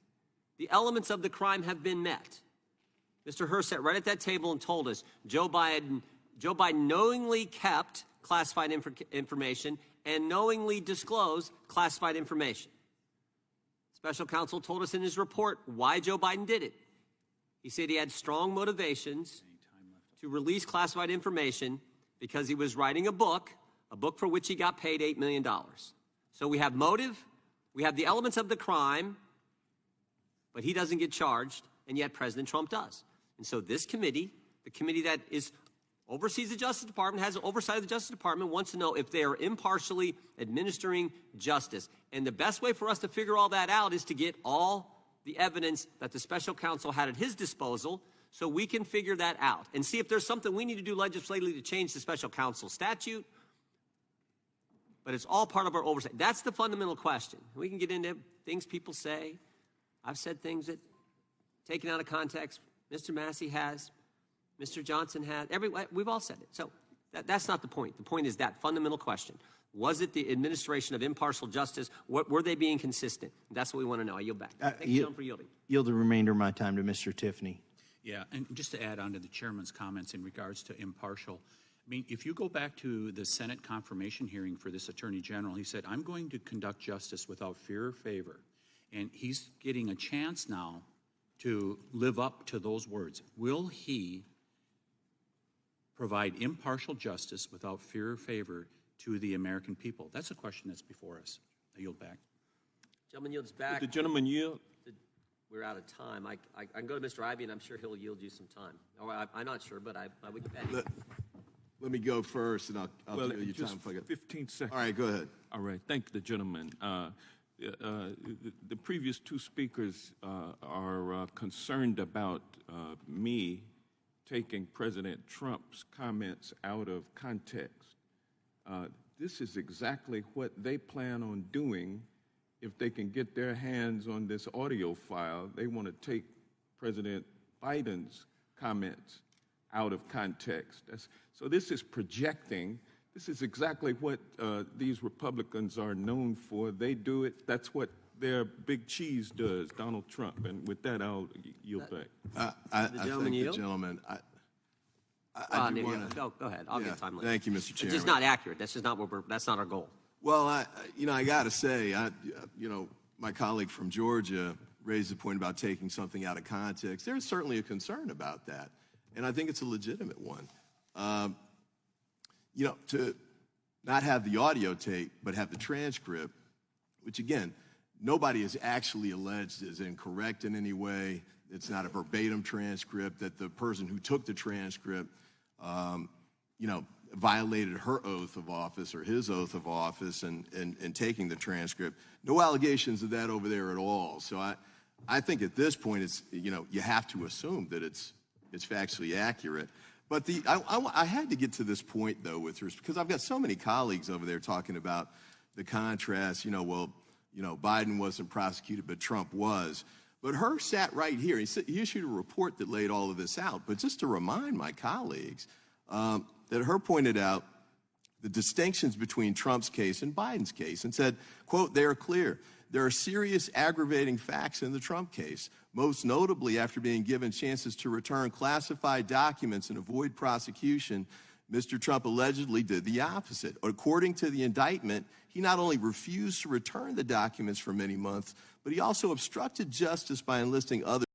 Speaker 2: The elements of the crime have been met. Mr. Hur sat right at that table and told us Joe Biden knowingly kept classified information and knowingly disclosed classified information. Special counsel told us in his report why Joe Biden did it. He said he had strong motivations to release classified information because he was writing a book for which he got paid $8 million. So we have motive, we have the elements of the crime, but he doesn't get charged, and yet President Trump does. And so this committee, the committee that oversees the Justice Department, has oversight of the Justice Department, wants to know if they are impartially administering justice. And the best way for us to figure all that out is to get all the evidence that the special counsel had at his disposal so we can figure that out and see if there's something we need to do legislatively to change the special counsel statute. But it's all part of our oversight. That's the fundamental question. We can get into things people say. I've said things that, taken out of context, Mr. Massey has, Mr. Johnson has, we've all said it. So that's not the point. The point is that fundamental question. Was it the administration of impartial justice? Were they being consistent? That's what we want to know. I yield back. Thank you, John, for yielding.
Speaker 19: Yield the remainder of my time to Mr. Tiffany.
Speaker 20: Yeah, and just to add on to the chairman's comments in regards to impartial, I mean, if you go back to the Senate confirmation hearing for this Attorney General, he said, I'm going to conduct justice without fear or favor. And he's getting a chance now to live up to those words. Will he provide impartial justice without fear or favor to the American people? That's a question that's before us. I yield back.
Speaker 2: Gentleman yields back.
Speaker 13: The gentleman yield.
Speaker 2: We're out of time. I can go to Mr. Ivey, and I'm sure he'll yield you some time. Or I'm not sure, but I would bet.
Speaker 8: Let me go first, and I'll give you time.
Speaker 13: 15 seconds.
Speaker 8: All right, go ahead.
Speaker 13: All right. Thank the gentleman. The previous two speakers are concerned about me taking President Trump's comments out of context. This is exactly what they plan on doing if they can get their hands on this audio file. They want to take President Biden's comments out of context. So this is projecting. This is exactly what these Republicans are known for. They do it. That's what their big cheese does, Donald Trump. And with that, I'll yield back.
Speaker 8: I thank the gentleman.
Speaker 2: Go ahead. I'll get time later.
Speaker 8: Thank you, Mr. Chairman.
Speaker 2: It's just not accurate. That's just not that's not our goal.
Speaker 8: Well, I got to say, my colleague from Georgia raised the point about taking something out of context. There's certainly a concern about that, and I think it's a legitimate one. To not have the audio tape, but have the transcript, which, again, nobody has actually alleged is incorrect in any way. It's not a verbatim transcript, that the person who took the transcript, violated her oath of office or his oath of office and taking the transcript. No allegations of that over there at all. So I think at this point, it's, you know, you have to assume that it's factually accurate. But I had to get to this point, though, because I've got so many colleagues over there talking about the contrast, you know, well, you know, Biden wasn't prosecuted, but Trump was. But Herr sat right here. He issued a report that laid all of this out. But just to remind my colleagues that Herr pointed out the distinctions between Trump's case and Biden's case and said, quote, they are clear. There are serious aggravating facts in the Trump case, most notably after being given chances to return classified documents and avoid prosecution. Mr. Trump allegedly did the opposite. According to the indictment, he not only refused to return the documents for many months, but he also obstructed justice by enlisting others